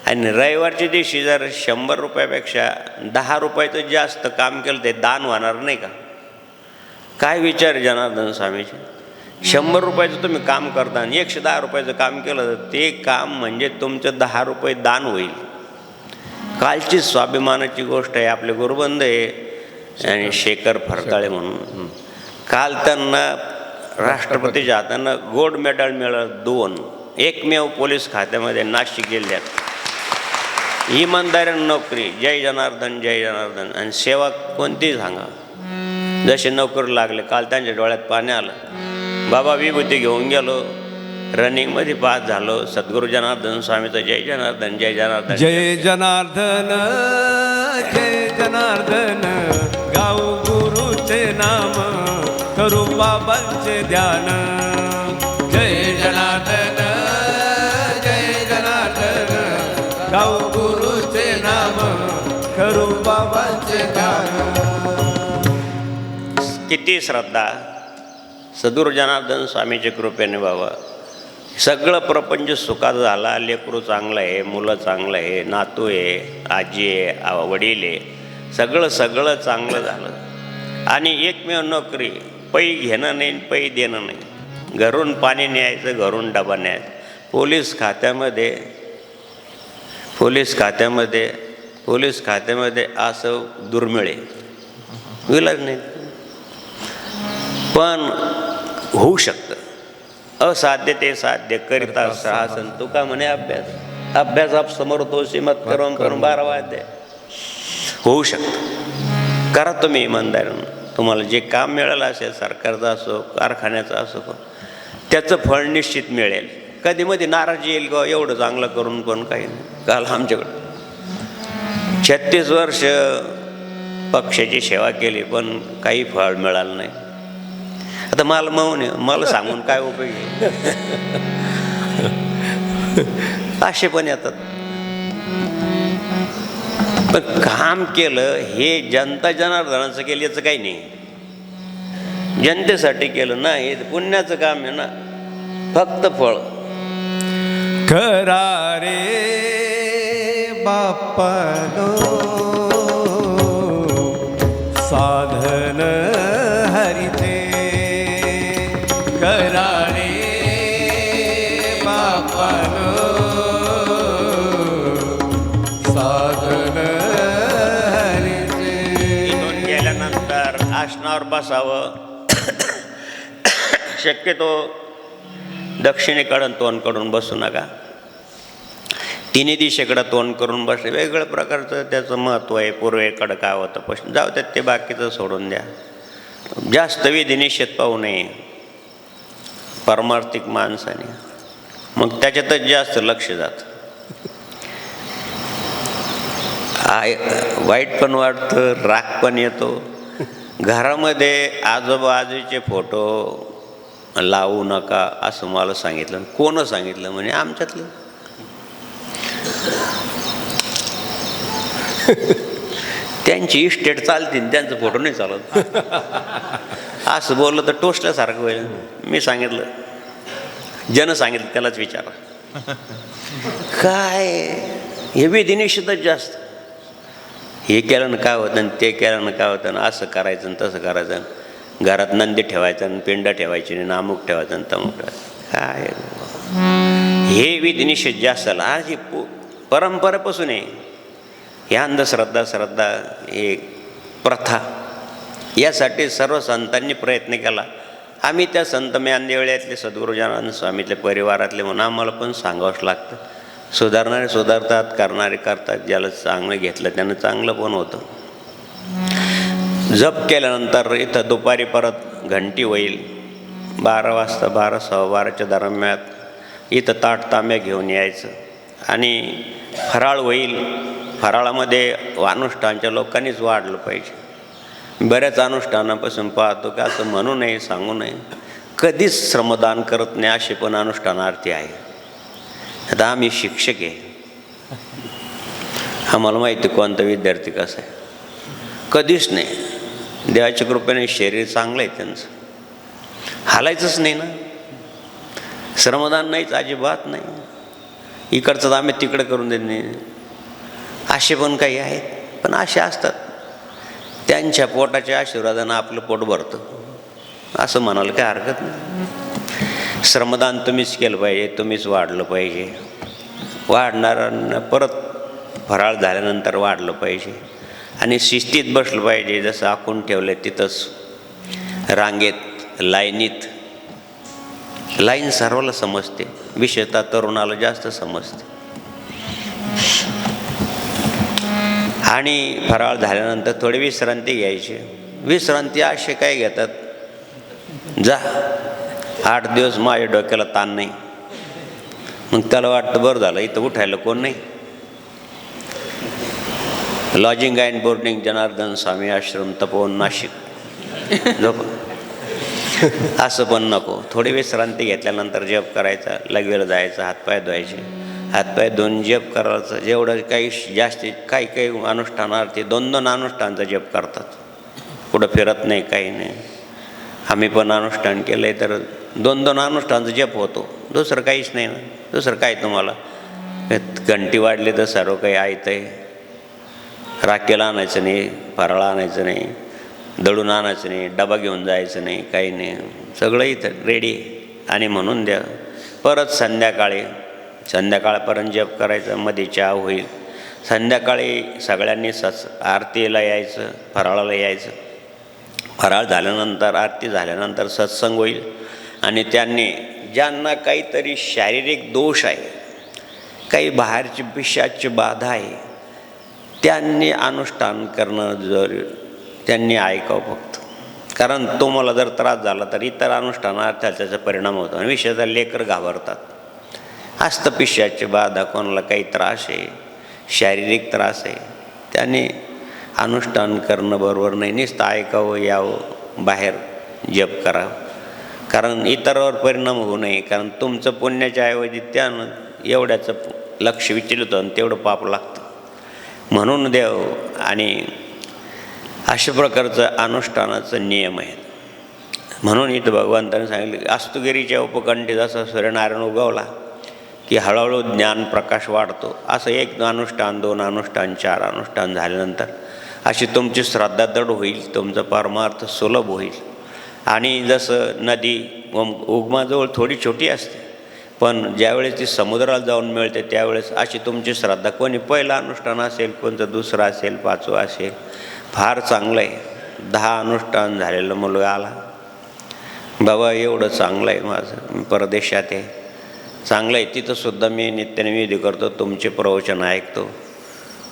आणि रविवारच्या दिवशी जर 100 रुपयापेक्षा 10 रुपयाचं जास्त काम केलं ते दान होणार नाही का? काय विचार जनार्दन स्वामीचे. 100 रुपयाचं तुम्ही काम करता आणि 110 रुपयाचं काम केलं तर ते काम म्हणजे तुमचं 10 रुपये दान होईल. कालची स्वाभिमानाची गोष्ट आहे. आपले गुरुबंध आहे आणि शेखर फरताळे म्हणून, काल त्यांना राष्ट्रपतीच्या हातानं गोल्ड मेडल मिळालं 2. एकमेव पोलीस खात्यामध्ये नाशिक जिल्ह्यात. इमानदारीनं नोकरी, जय जनार्दन जय जनार्दन. आणि सेवा कोणतीही सांगा, जसे नोकरी लागले. काल त्यांच्या डोळ्यात पाणी आलं. बाबा विभूती घेऊन गेलो, रनिंगमध्ये पास झालो. सद्गुरू जनार्दन स्वामीचं जय जनार्दन जय जनार्दन. जय जनार्दन जय जनार्दन, गाऊ गुरुचे नाम, करू बाबांचे ध्यान. जय जनार्दन जय जनार्दन, गाऊ गुरुचे नाम, करू बाबांचे ध्यान. किती श्रद्धा सद्गुरू जनार्दन स्वामीच्या कृपेने बाबा सगळं प्रपंच सुखात झाला. लेकरू चांगलं आहे, मुलं चांगलं आहे, नातू आहे, आजी आहे, वडील आहे, सगळं चांगलं झालं. आणि एकमेव नोकरी, पै घेणं नाही, पै देणं नाही. घरून पाणी न्यायचं, घरून डबा न्यायचा. पोलीस खात्यामध्ये असं दुर्मिळ आहे, विलाज नाही. पण होऊ शकतं. असाध्य ते साध्य करिता साहसन, तुका म्हणे अभ्यास आप समोर तोशी मत करून 12 वाद्य. होऊ शकतं. करा तुम्ही इमानदारीनं. तुम्हाला जे काम मिळालं असेल, सरकारचं असो कारखान्याचं असो, त्याचं फळ निश्चित मिळेल. कधी मध्ये नाराजी येईल का, एवढं चांगलं करून पण काही नाही. काल आमच्याकडं 36 वर्ष पक्षाची सेवा केली पण काही फळ मिळालं नाही. आता मला मौन आहे, मला सांगून काय उपयोग आहे. असे पण येतात. पण काम केलं हे जनता जनार्दनाचं केलं याचं काही नाही. जनतेसाठी केलं ना, हे पुण्याचं काम आहे ना. फक्त फळ करा रे बापानो साधन हरिते. करा रे बापानो साधन हरिते. इथून गेल्यानंतर आसनावर बसावं. शक्यतो दक्षिणेकडून तोंड करून बसू नका. तिन्ही दिशेकडं तोंड करून बसले. वेगवेगळ्या प्रकारचं त्याचं महत्त्व आहे. पूर्वेकडं काय होतं प्रश्न जाऊ त्यात, ते बाकीचं सोडून द्या. जास्त विधी निषेध पाहू नये परमार्थिक माणसाने, मग त्याच्यातच जास्त लक्ष जातं. वाईट पण वाटतं, राग पण येतो. घरामध्ये आजोबाजीचे फोटो लावू नका असं मला सांगितलं. कोण सांगितलं म्हणे आमच्यातलं. त्यांची इस्टेट चालतील, त्यांचं फोटो नाही चालत. असं बोललं तर टोचल्यासारखं होईल. मी सांगितलं, जन सांगितलं त्यालाच विचारा. काय हे विधिनिषेधच जास्त. हे केलं ना काय होतं आणि ते केलं ना काय होतं, असं करायचं आणि तसं करायचं, घरात नंदी ठेवायचं आणि पिंड ठेवायची आणि नामुक ठेवायचं आणि तमुक ठेवायचं. काय हे विधिनिषेध जास्त झाला. आज ही परंपरेपासून आहे. हे अंधश्रद्धा हे प्रथा, यासाठी सर्व संतांनी प्रयत्न केला. आम्ही त्या संत ज्ञानदेवळ्यातले सद्गुरुजनानंद स्वामीतले परिवारातले म्हणून आम्हाला पण सांगावंच लागतं. सुधारणारे सुधारतात, करणारे करतात. ज्याला चांगलं घेतलं त्यानं चांगलं पण होतं. जप केल्यानंतर इथं दुपारी परत घंटी होईल 12 वाजता, 12 सव्वा 12च्या दरम्यान इथं ताट तांब्या घेऊन यायचं आणि फराळ होईल. फराळामध्ये अनुष्ठानच्या लोकांनीच वाढलं पाहिजे. बऱ्याच अनुष्ठानापासून पाहतो की असं म्हणू नये, सांगू नये, कधीच श्रमदान करत नाही असे पण अनुष्ठानार्थी आहे. आता आम्ही शिक्षक आहे, आम्हाला माहिती कोणता विद्यार्थी कसा आहे. कधीच नाही. देवाच्या कृपेने शरीर चांगलं आहे त्यांचं, हालायचंच नाही ना. श्रमदान नाहीच, अजिबात नाही. इकडचं आम्ही तिकडं करून देत नाही. असे पण काही आहेत, पण असे असतात त्यांच्या पोटाच्या आशीर्वादानं आपलं पोट भरतं, असं म्हणायला काही हरकत नाही. श्रमदान तुम्हीच केलं पाहिजे, तुम्हीच वाढलं पाहिजे. वाढणाऱ्यांना परत फराळ झाल्यानंतर वाढलं पाहिजे आणि शिस्तीत बसलं पाहिजे. जसं आखून ठेवलं तिथंच रांगेत, लाईनीत. लाईन सर्वाला समजते, विशेषतः तरुणाला जास्त समजते. आणि फराळ झाल्यानंतर थोडी विश्रांती घ्यायची. विश्रांती असे काय घेतात, जा 8 दिवस माझ्या डोक्याला ताण नाही. मग त्याला वाटतं बरं झालं, इथं उठायला कोण नाही. Lodging and boarding Janardan Swami आश्रम तपोवन नाशिक झोप. असं पण नको. थोडी विश्रांती घेतल्यानंतर जप करायचा, लगवेला जायचं, हातपाय धुवायचे, हातपाय धुवून जप करायचं. जेवढं काही जास्ती काही अनुष्ठानार्थी 2-2 अनुष्ठानचा जप करतात, कुठं फिरत नाही, काही नाही. आम्ही पण अनुष्ठान केलं आहे तर 2-2 अनुष्ठानचा जप होतो. दुसरं काहीच नाही ना. दुसरं काय तुम्हाला घंटी वाढली तर सर्व काही ऐकतं आहे. राखेला आणायचं नाही, फराळ आणायचं नाही, दळून आणायचं नाही, डबा घेऊन जायचं नाही, काही नाही. सगळं इथं रेडी. आणि म्हणून द्या परत संध्याकाळपर्यंत जप करायचं. मध्ये चहा होईल. संध्याकाळी सगळ्यांनी आरतीला यायचं, फराळाला यायचं. फराळ झाल्यानंतर, आरती झाल्यानंतर सत्संग होईल. आणि त्यांनी ज्यांना काहीतरी शारीरिक दोष आहे, काही बाहेरची पिशाची बाधा आहे, त्यांनी अनुष्ठान करणं जर त्यांनी ऐकावं फक्त. कारण तुम्हाला जर त्रास झाला तर इतर अनुष्ठानार्थाला त्याचा परिणाम होतो. आणि विशेषतः लेकर घाबरतात. असतं पिशाची बाधा, कोणाला काही त्रास आहे, शारीरिक त्रास आहे, त्यांनी अनुष्ठान करणं बरोबर नाही. नुसतं ऐकावं, यावं, बाहेर जप करावं. कारण इतरावर परिणाम होऊ नये. कारण तुमचं पुण्याच्या ऐवजी त्यानं एवढ्याचं लक्ष विचलित होतं आणि तेवढं पाप लागतं. म्हणून देव आणि अशा प्रकारचं अनुष्ठानाचं नियम आहे. म्हणून इथं भगवंताने सांगितलं, अस्तुगिरीच्या उपकंठी जसं सूर्यनारायण उगवला की हळूहळू ज्ञान प्रकाश वाढतो, असं 1 अनुष्ठान, 2 अनुष्ठान, 4 अनुष्ठान झाल्यानंतर अशी तुमची श्रद्धा दृढ होईल, तुमचं परमार्थ सुलभ होईल. आणि जसं नदी उगमाजवळ थोडी छोटी असते, पण ज्यावेळेस ती समुद्राला जाऊन मिळते त्यावेळेस अशी तुमची श्रद्धा, कोणी पहिलं अनुष्ठान असेल, कोणतं दुसरं असेल, 5वं असेल, फार चांगलं आहे. 10 अनुष्ठान झालेलं मुलगा आला, बाबा एवढं चांगलं आहे माझं, परदेशात आहे, चांगलं आहे, तिथंसुद्धा मी नित्याने विधी करतो, तुमचे प्रवचन ऐकतो,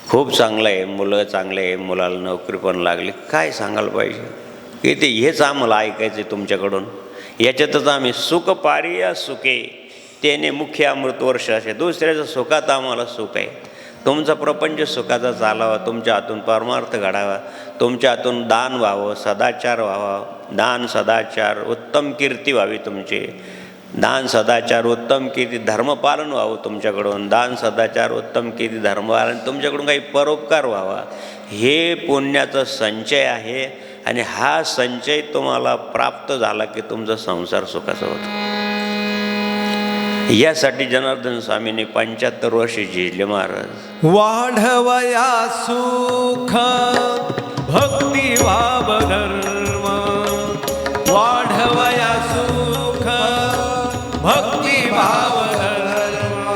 खूप चांगलं आहे, मुलं चांगले आहे, मुलाला नोकरी पण लागली. काय सांगायला पाहिजे की ते हेच आम्हाला ऐकायचं आहे तुमच्याकडून. याच्यातच आम्ही सुख पारिया सुखे त्याने मुख्य अमृत वर्ष असे. दुसऱ्याच्या सुखात आम्हाला सुख आहे. तुमचा प्रपंच सुखाचा चालावा, तुमच्या हातून परमार्थ घडावा, तुमच्या हातून दान व्हावं, सदाचार व्हावा, दान सदाचार, उत्तम कीर्ती व्हावी तुमची, दान सदाचार उत्तम कीर्ती धर्मपालन व्हावं तुमच्याकडून, दान सदाचार उत्तम कीर्ती धर्मपालन, तुमच्याकडून काही परोपकार व्हावा, हे पुण्याचा संचय आहे. आणि हा संचय तुम्हाला प्राप्त झाला की तुमचा संसार सुखाचा होतो. यासाठी जनार्दन स्वामींनी 75 वर्षे झिजले महाराज. वाढवया सुख भक्ती भाव धर्म, वाढवया सुख भक्ती भाव धर्म,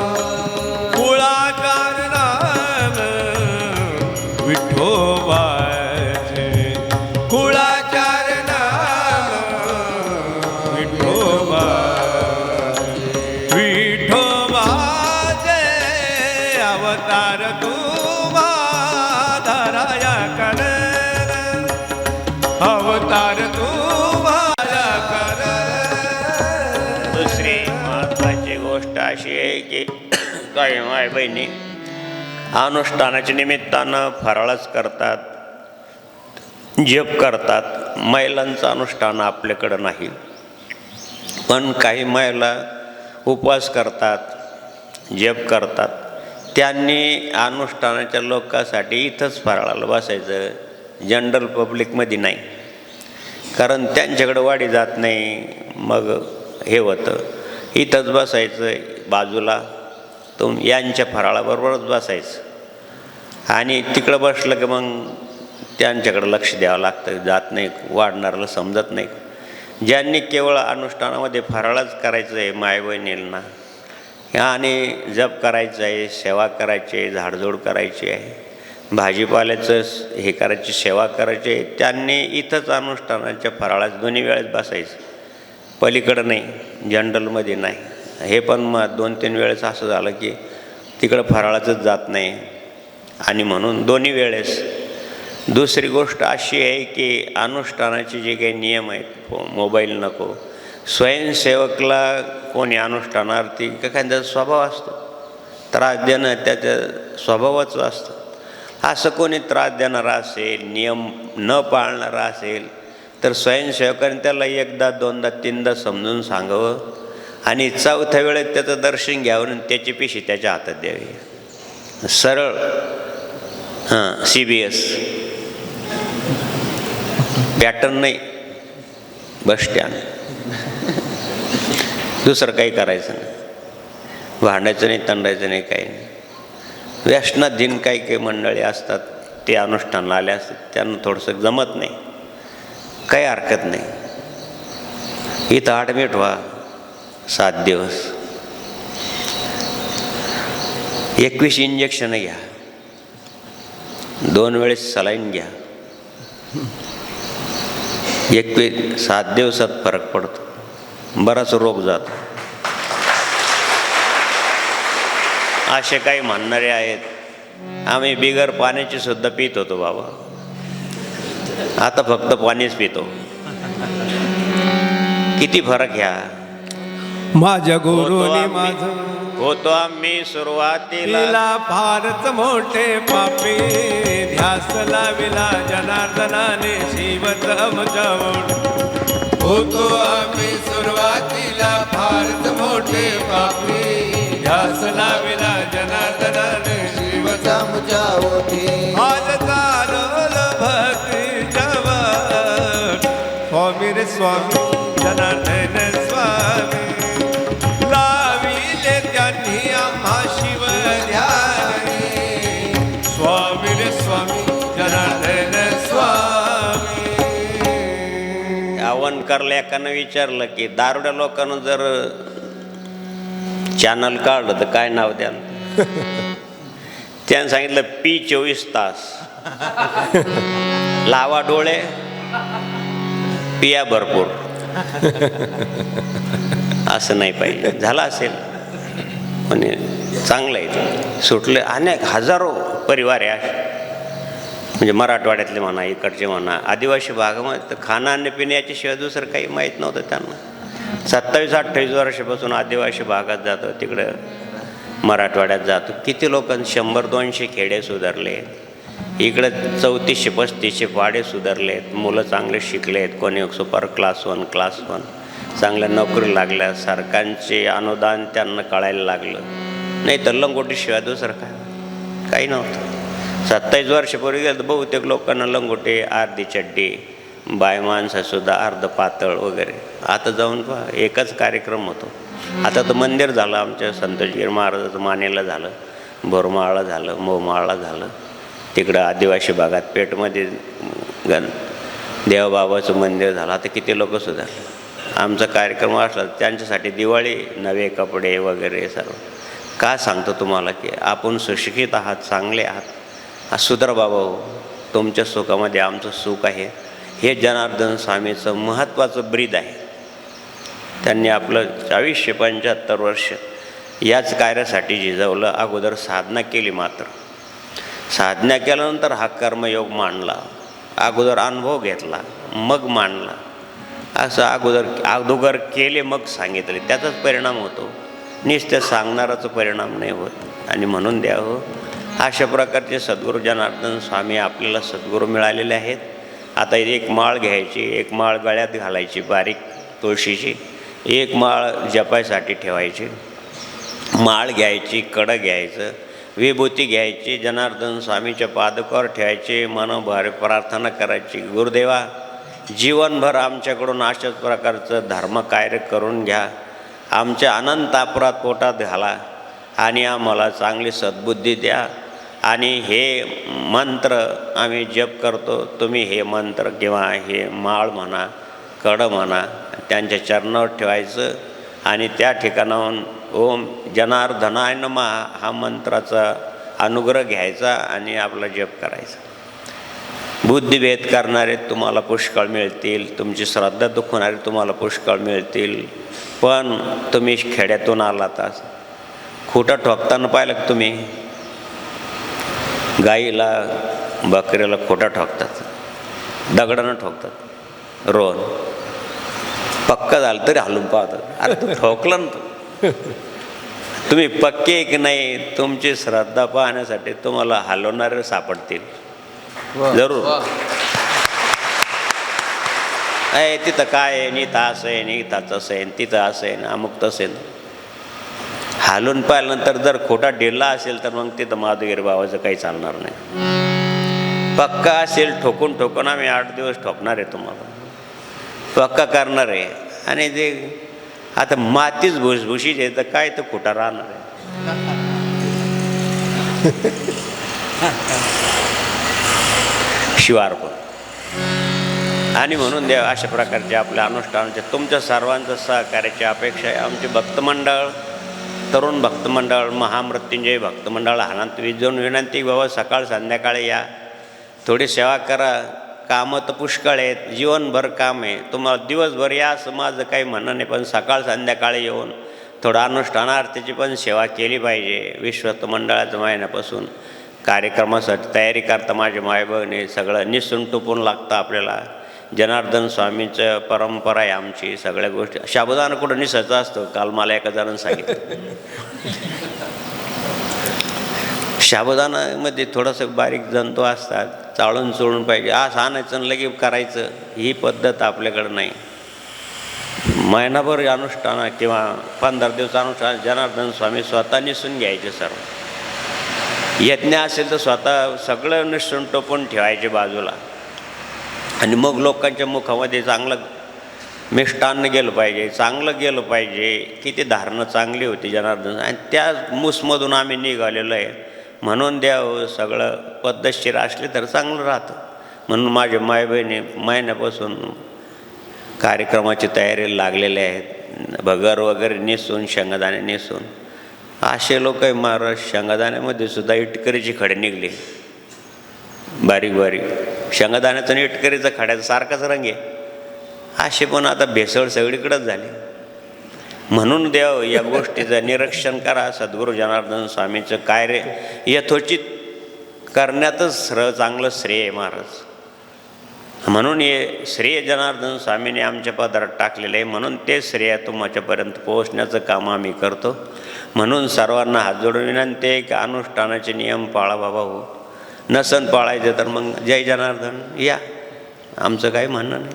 कुळाचार नाम विठोबाचे, कुळाचार नाम विठोबा, विठोबाचे अवतार तुमा धराया कर, अवतार तुमा कर. दुसरी महत्त्वाची गोष्ट अशी आहे की काही माय बहिणी अनुष्ठानाच्या निमित्तानं फराळच करतात, जप करतात. महिलांचं अनुष्ठान आपल्याकडं नाही, पण काही महिला उपवास करतात, जप करतात. त्यांनी अनुष्ठानाच्या लोकांसाठी इथंच फराळाला बसायचं, जनरल पब्लिकमध्ये नाही. कारण त्यांच्याकडं वाढी जात नाही, मग हे होतं. इथंच बसायचं बाजूला, यांच्या फराळाबरोबरच बसायचं. आणि तिकडं बसलं की मग त्यांच्याकडं लक्ष द्यावं लागतं, जात नाही, वाढणाऱ्याला समजत नाही. ज्यांनी केवळ अनुष्ठानामध्ये फराळच करायचं आहे मायबहिणींना, आणि जप करायचं आहे, सेवा करायची आहे, झाडझूड करायची आहे, भाजीपाल्याचं हे करायची, सेवा करायची आहे, त्यांनी इथंच अनुष्ठानाच्या फराळाच दोन्ही वेळेस बसायचं, पलीकडं नाही, जनरलमध्ये नाही. हे पण मग 2-3 वेळेस असं झालं की तिकडं फराळाचंच जात नाही, आणि म्हणून दोन्ही वेळेस. दुसरी गोष्ट अशी आहे की अनुष्ठानाचे जे काही नियम आहेत, मोबाईल नको, स्वयंसेवकला कोणी अनुष्ठानार्थी एखाद्याचा स्वभाव असतो, त्रास देणं त्याच्या स्वभावाचं असतं. असं कोणी त्रास देणारा असेल, नियम न पाळणारा असेल, तर स्वयंसेवकाने त्याला 1दा 2दा 3दा समजून सांगावं, आणि 4थ्या वेळेत त्याचं दर्शन घ्यावं आणि त्याची पिशी त्याच्या हातात द्यावी. सरळ CBS पॅटर्न नाही, बस स्टँड, दुसरं काही करायचं नाही, भांडायचं नाही, तंडायचं नाही, काही नाही. व्यसनाधीन काही मंडळी असतात, ते अनुष्ठानाला आले असतात, त्यांना थोडंसं जमत नाही, काही हरकत नाही. इथं ॲडमिट व्हा 7 दिवस, 21 इंजेक्शन घ्या, 2 वेळेस सलाईन घ्या, 7 दिवसात फरक पडतो, बराच रोग जातो. असे काही म्हणणारे आहेत, आम्ही बिगर पाण्याची सुद्धा पित होतो बाबा, आता फक्त पाणीच पितो. किती फरक घ्या. माझ्या गुरुनी माझं होतो आम्ही सुरुवातीला फारच मोठे पापी, ध्यास लाविला जनार्दनाने शिवत आमच्यावर. होतो आम्ही सुरुवातीला फारच मोठे पापी, ध्यास लाविला जनार्दनाने शिवच आमच्या होती. आज चालवलं भक्ती जवळ, स्वामी रे स्वामी जनार्दन स्वामी, लाविले त्यांनी आम्हा शिव ध्यानी, स्वामी रे स्वामी जनार्दन स्वामी. आवनकरला एकानं विचारलं की दारुड्या लोकांना जर चॅनल काढलं तर काय नाव द्याल? त्यानं सांगितलं पी 24 तास, लावा डोळे, पिया भरपूर. असं नाही पाहिजे. झालं असेल म्हणजे चांगलं आहे. सुटले अनेक हजारो परिवार आहे असे, म्हणजे मराठवाड्यातले म्हणा, इकडचे म्हणा, आदिवासी भागामध्ये तर खाणं पिणं याच्याशिवाय दुसरं काही माहीत नव्हतं त्यांना. 27-28 वर्षापासून आदिवासी भागात जातो, तिकडं मराठवाड्यात जातो. किती लोकांनी 100-200 खेडे सुधारले, इकडं 3400-3500 पाडे सुधारलेत, मुलं चांगले शिकलेत, कोणी सुपर क्लास 1, क्लास 1. चांगल्या नोकरी लागल्या, सरकारचे अनुदान त्यांना कळायला लागलं. नाही तर लंगोटीशिवाय दुसरं काय काही नव्हतं. 27 वर्षापूर्वी गेलं तर बहुतेक लोकांना लंगोटे, अर्धी चड्डी, बाय माणसासुद्धा अर्ध पातळ वगैरे. आता जाऊन पहा एकच कार्यक्रम होतो. आता तर मंदिर झालं आमच्या संतोषगिरी महाराजाचं, मानेला झालं, बोरमाळला झालं, मोमाळला झालं, तिकडं आदिवासी भागात पेठमध्ये देवबाबाचं मंदिर झालं. आता किती लोक सुद्धा आमचा कार्यक्रम असला त्यांच्यासाठी दिवाळी, नवे कपडे वगैरे सर्व. का सांगतो तुम्हाला की आपण सुशिक्षित आहात, चांगले आहात, सुधर बाबा हो, तुमच्या सुखामध्ये आमचं सुख आहे. हे जनार्दन स्वामीचं महत्त्वाचं ब्रीद आहे. त्यांनी आपलं 75 वर्ष याच कार्यासाठी झिजवलं. अगोदर साधना केली, मात्र साधना केल्यानंतर हा कर्मयोग मांडला, अगोदर अनुभव घेतला मग मांडला. असं अगोदर केले मग सांगितले, त्याचाच परिणाम होतो, नुसतं सांगणाराचा परिणाम नाही होत. आणि म्हणून द्यावं अशा प्रकारचे सद्गुरू जनार्दन स्वामी आपल्याला सद्गुरू मिळालेले आहेत. आता एक माळ घ्यायची, एक माळ गळ्यात घालायची बारीक तुळशीची, एक माळ जपायसाठी ठेवायची, माळ घ्यायची, कडं घ्यायचं, विभूती घ्यायची, जनार्दन स्वामीच्या पादुकावर ठेवायची, मनोभावे प्रार्थना करायची, गुरुदेवा जीवनभर आमच्याकडून अशाच प्रकारचं धर्मकार्य करून घ्या, आमच्या अनंत अपराध पोटात घाला आणि आम्हाला चांगली सद्बुद्धी द्या. आणि हे मंत्र आम्ही जप करतो, तुम्ही हे मंत्र किंवा हे माळ म्हणा, कडं म्हणा, त्यांच्या चरणावर ठेवायचं आणि त्या ठिकाणाहून ओम जनार्दनाय नमः हा मंत्राचा अनुग्रह घ्यायचा आणि आपला जप करायचा. बुद्धिभेद करणारे तुम्हाला पुष्कळ मिळतील, तुमची श्रद्धा दुखवणारे तुम्हाला पुष्कळ मिळतील. पण तुम्ही खेड्यातून आलात, खोटं ठोकताना पाहिलं की तुम्ही गाईला बकरीला खोटं ठोकतात, दगडानं ठोकतात, रोन पक्का झालं तरी हलून पाहतात. अरे तू ठोकलं ना, तुम्ही पक्के की नाही, तुमची श्रद्धा पाहण्यासाठी तुम्हाला हलवणारे सापडतील जरूर. आहे तिथं काय आहे, नी तास आहे, नी ताच असं आहे, तिथं असं आहे ना, अमुक तसं आहे. हालून पाहिल्यानंतर जर खोटा डेल्ला असेल तर मग तिथं माधुगिरी बाबाचं काही चालणार नाही. पक्का असेल, ठोकून ठोकून आम्ही 8 दिवस ठोकणार आहे, तुम्हाला पक्का करणार आहे. आणि जे आता मातीच भुसभुशीत आहे तर काय तर खोटा राहणार आहे. शिवार्पण. आणि म्हणून देव अशा प्रकारचे आपल्या अनुष्ठानाच्या तुमच्या सर्वांचं सहकार्याची अपेक्षा आहे. आमचे भक्तमंडळ, तरुण भक्तमंडळ, महामृत्युंजय भक्तमंडळ हानात विजवून विनंती, बाबा सकाळ संध्याकाळी या, थोडी सेवा करा. कामं तर पुष्कळ आहेत, जीवनभर काम आहे, तुम्हाला दिवसभर या असं माझं काही म्हणणं नाही, पण सकाळ संध्याकाळी येऊन थोडं अनुष्ठानार्थीची पण सेवा केली पाहिजे. विश्वस्त मंडळाच्या महिन्यापासून कार्यक्रमासाठी तयारी करता माझे मायबहिणी सगळं निसून टुपून लागतं आपल्याला. जनार्दन स्वामीचं परंपरा आहे आमची. सगळ्या गोष्टी साबुदाणा कुठं निसायचं असतं, काल मला एका जणांनी सांगितलं. साबुदाणामध्ये थोडंसं बारीक जंतू असतात, चाळून चोळून पाहिजे, असं आणायचं आणि लगे करायचं, ही पद्धत आपल्याकडं नाही. महिनाभर अनुष्ठान किंवा 15 दिवस अनुष्ठान जनार्दन स्वामी स्वतः निसून घ्यायचे सर्व. यज्ञ असेल तर स्वतः सगळं निसून टोपून ठेवायचे बाजूला. आणि मग लोकांच्या मुखामध्ये चांगलं मिष्टान्न गेलं पाहिजे, चांगलं गेलं पाहिजे. किती धारणं चांगली होती जनार्दन, आणि त्या मूसमधून आम्ही निघालेलो आहे. म्हणून द्यावं सगळं पद्धतशीर असले तर चांगलं राहतं. म्हणून माझे मायबहिणी महिन्यापासून कार्यक्रमाची तयारी लागलेले आहेत. भगर वगैरे नेसून, शेंगदाणे नेसून. असे लोक आहे महाराज, शेंगदाण्यामध्ये सुद्धा इटकरीची खडे निघले, बारीक बारीक शेंगदाण्याचं आणि इटकरीचं खड्याचा सारखाच रंग आहे. असे पण आता भेसळ सगळीकडेच झाली. म्हणून देव या गोष्टीचं निरीक्षण करा. सद्गुरू जनार्दन स्वामीचं कार्य यथोचित करण्यातच चांगलं श्रेय आहे महाराज. म्हणून हे श्रेय जनार्दन स्वामीने आमच्या पदरात टाकलेलं आहे. म्हणून ते श्रेय तुमच्यापर्यंत पोहोचण्याचं काम आम्ही करतो. म्हणून सर्वांना हात जोडून विनंती आहे की अनुष्ठानाचे नियम पाळा बाबा हो. नसन पाळायचं तर मग जय जनार्दन या, आमचं काही म्हणणं नाही.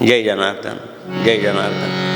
जय जनार्दन, जय जनार्दन.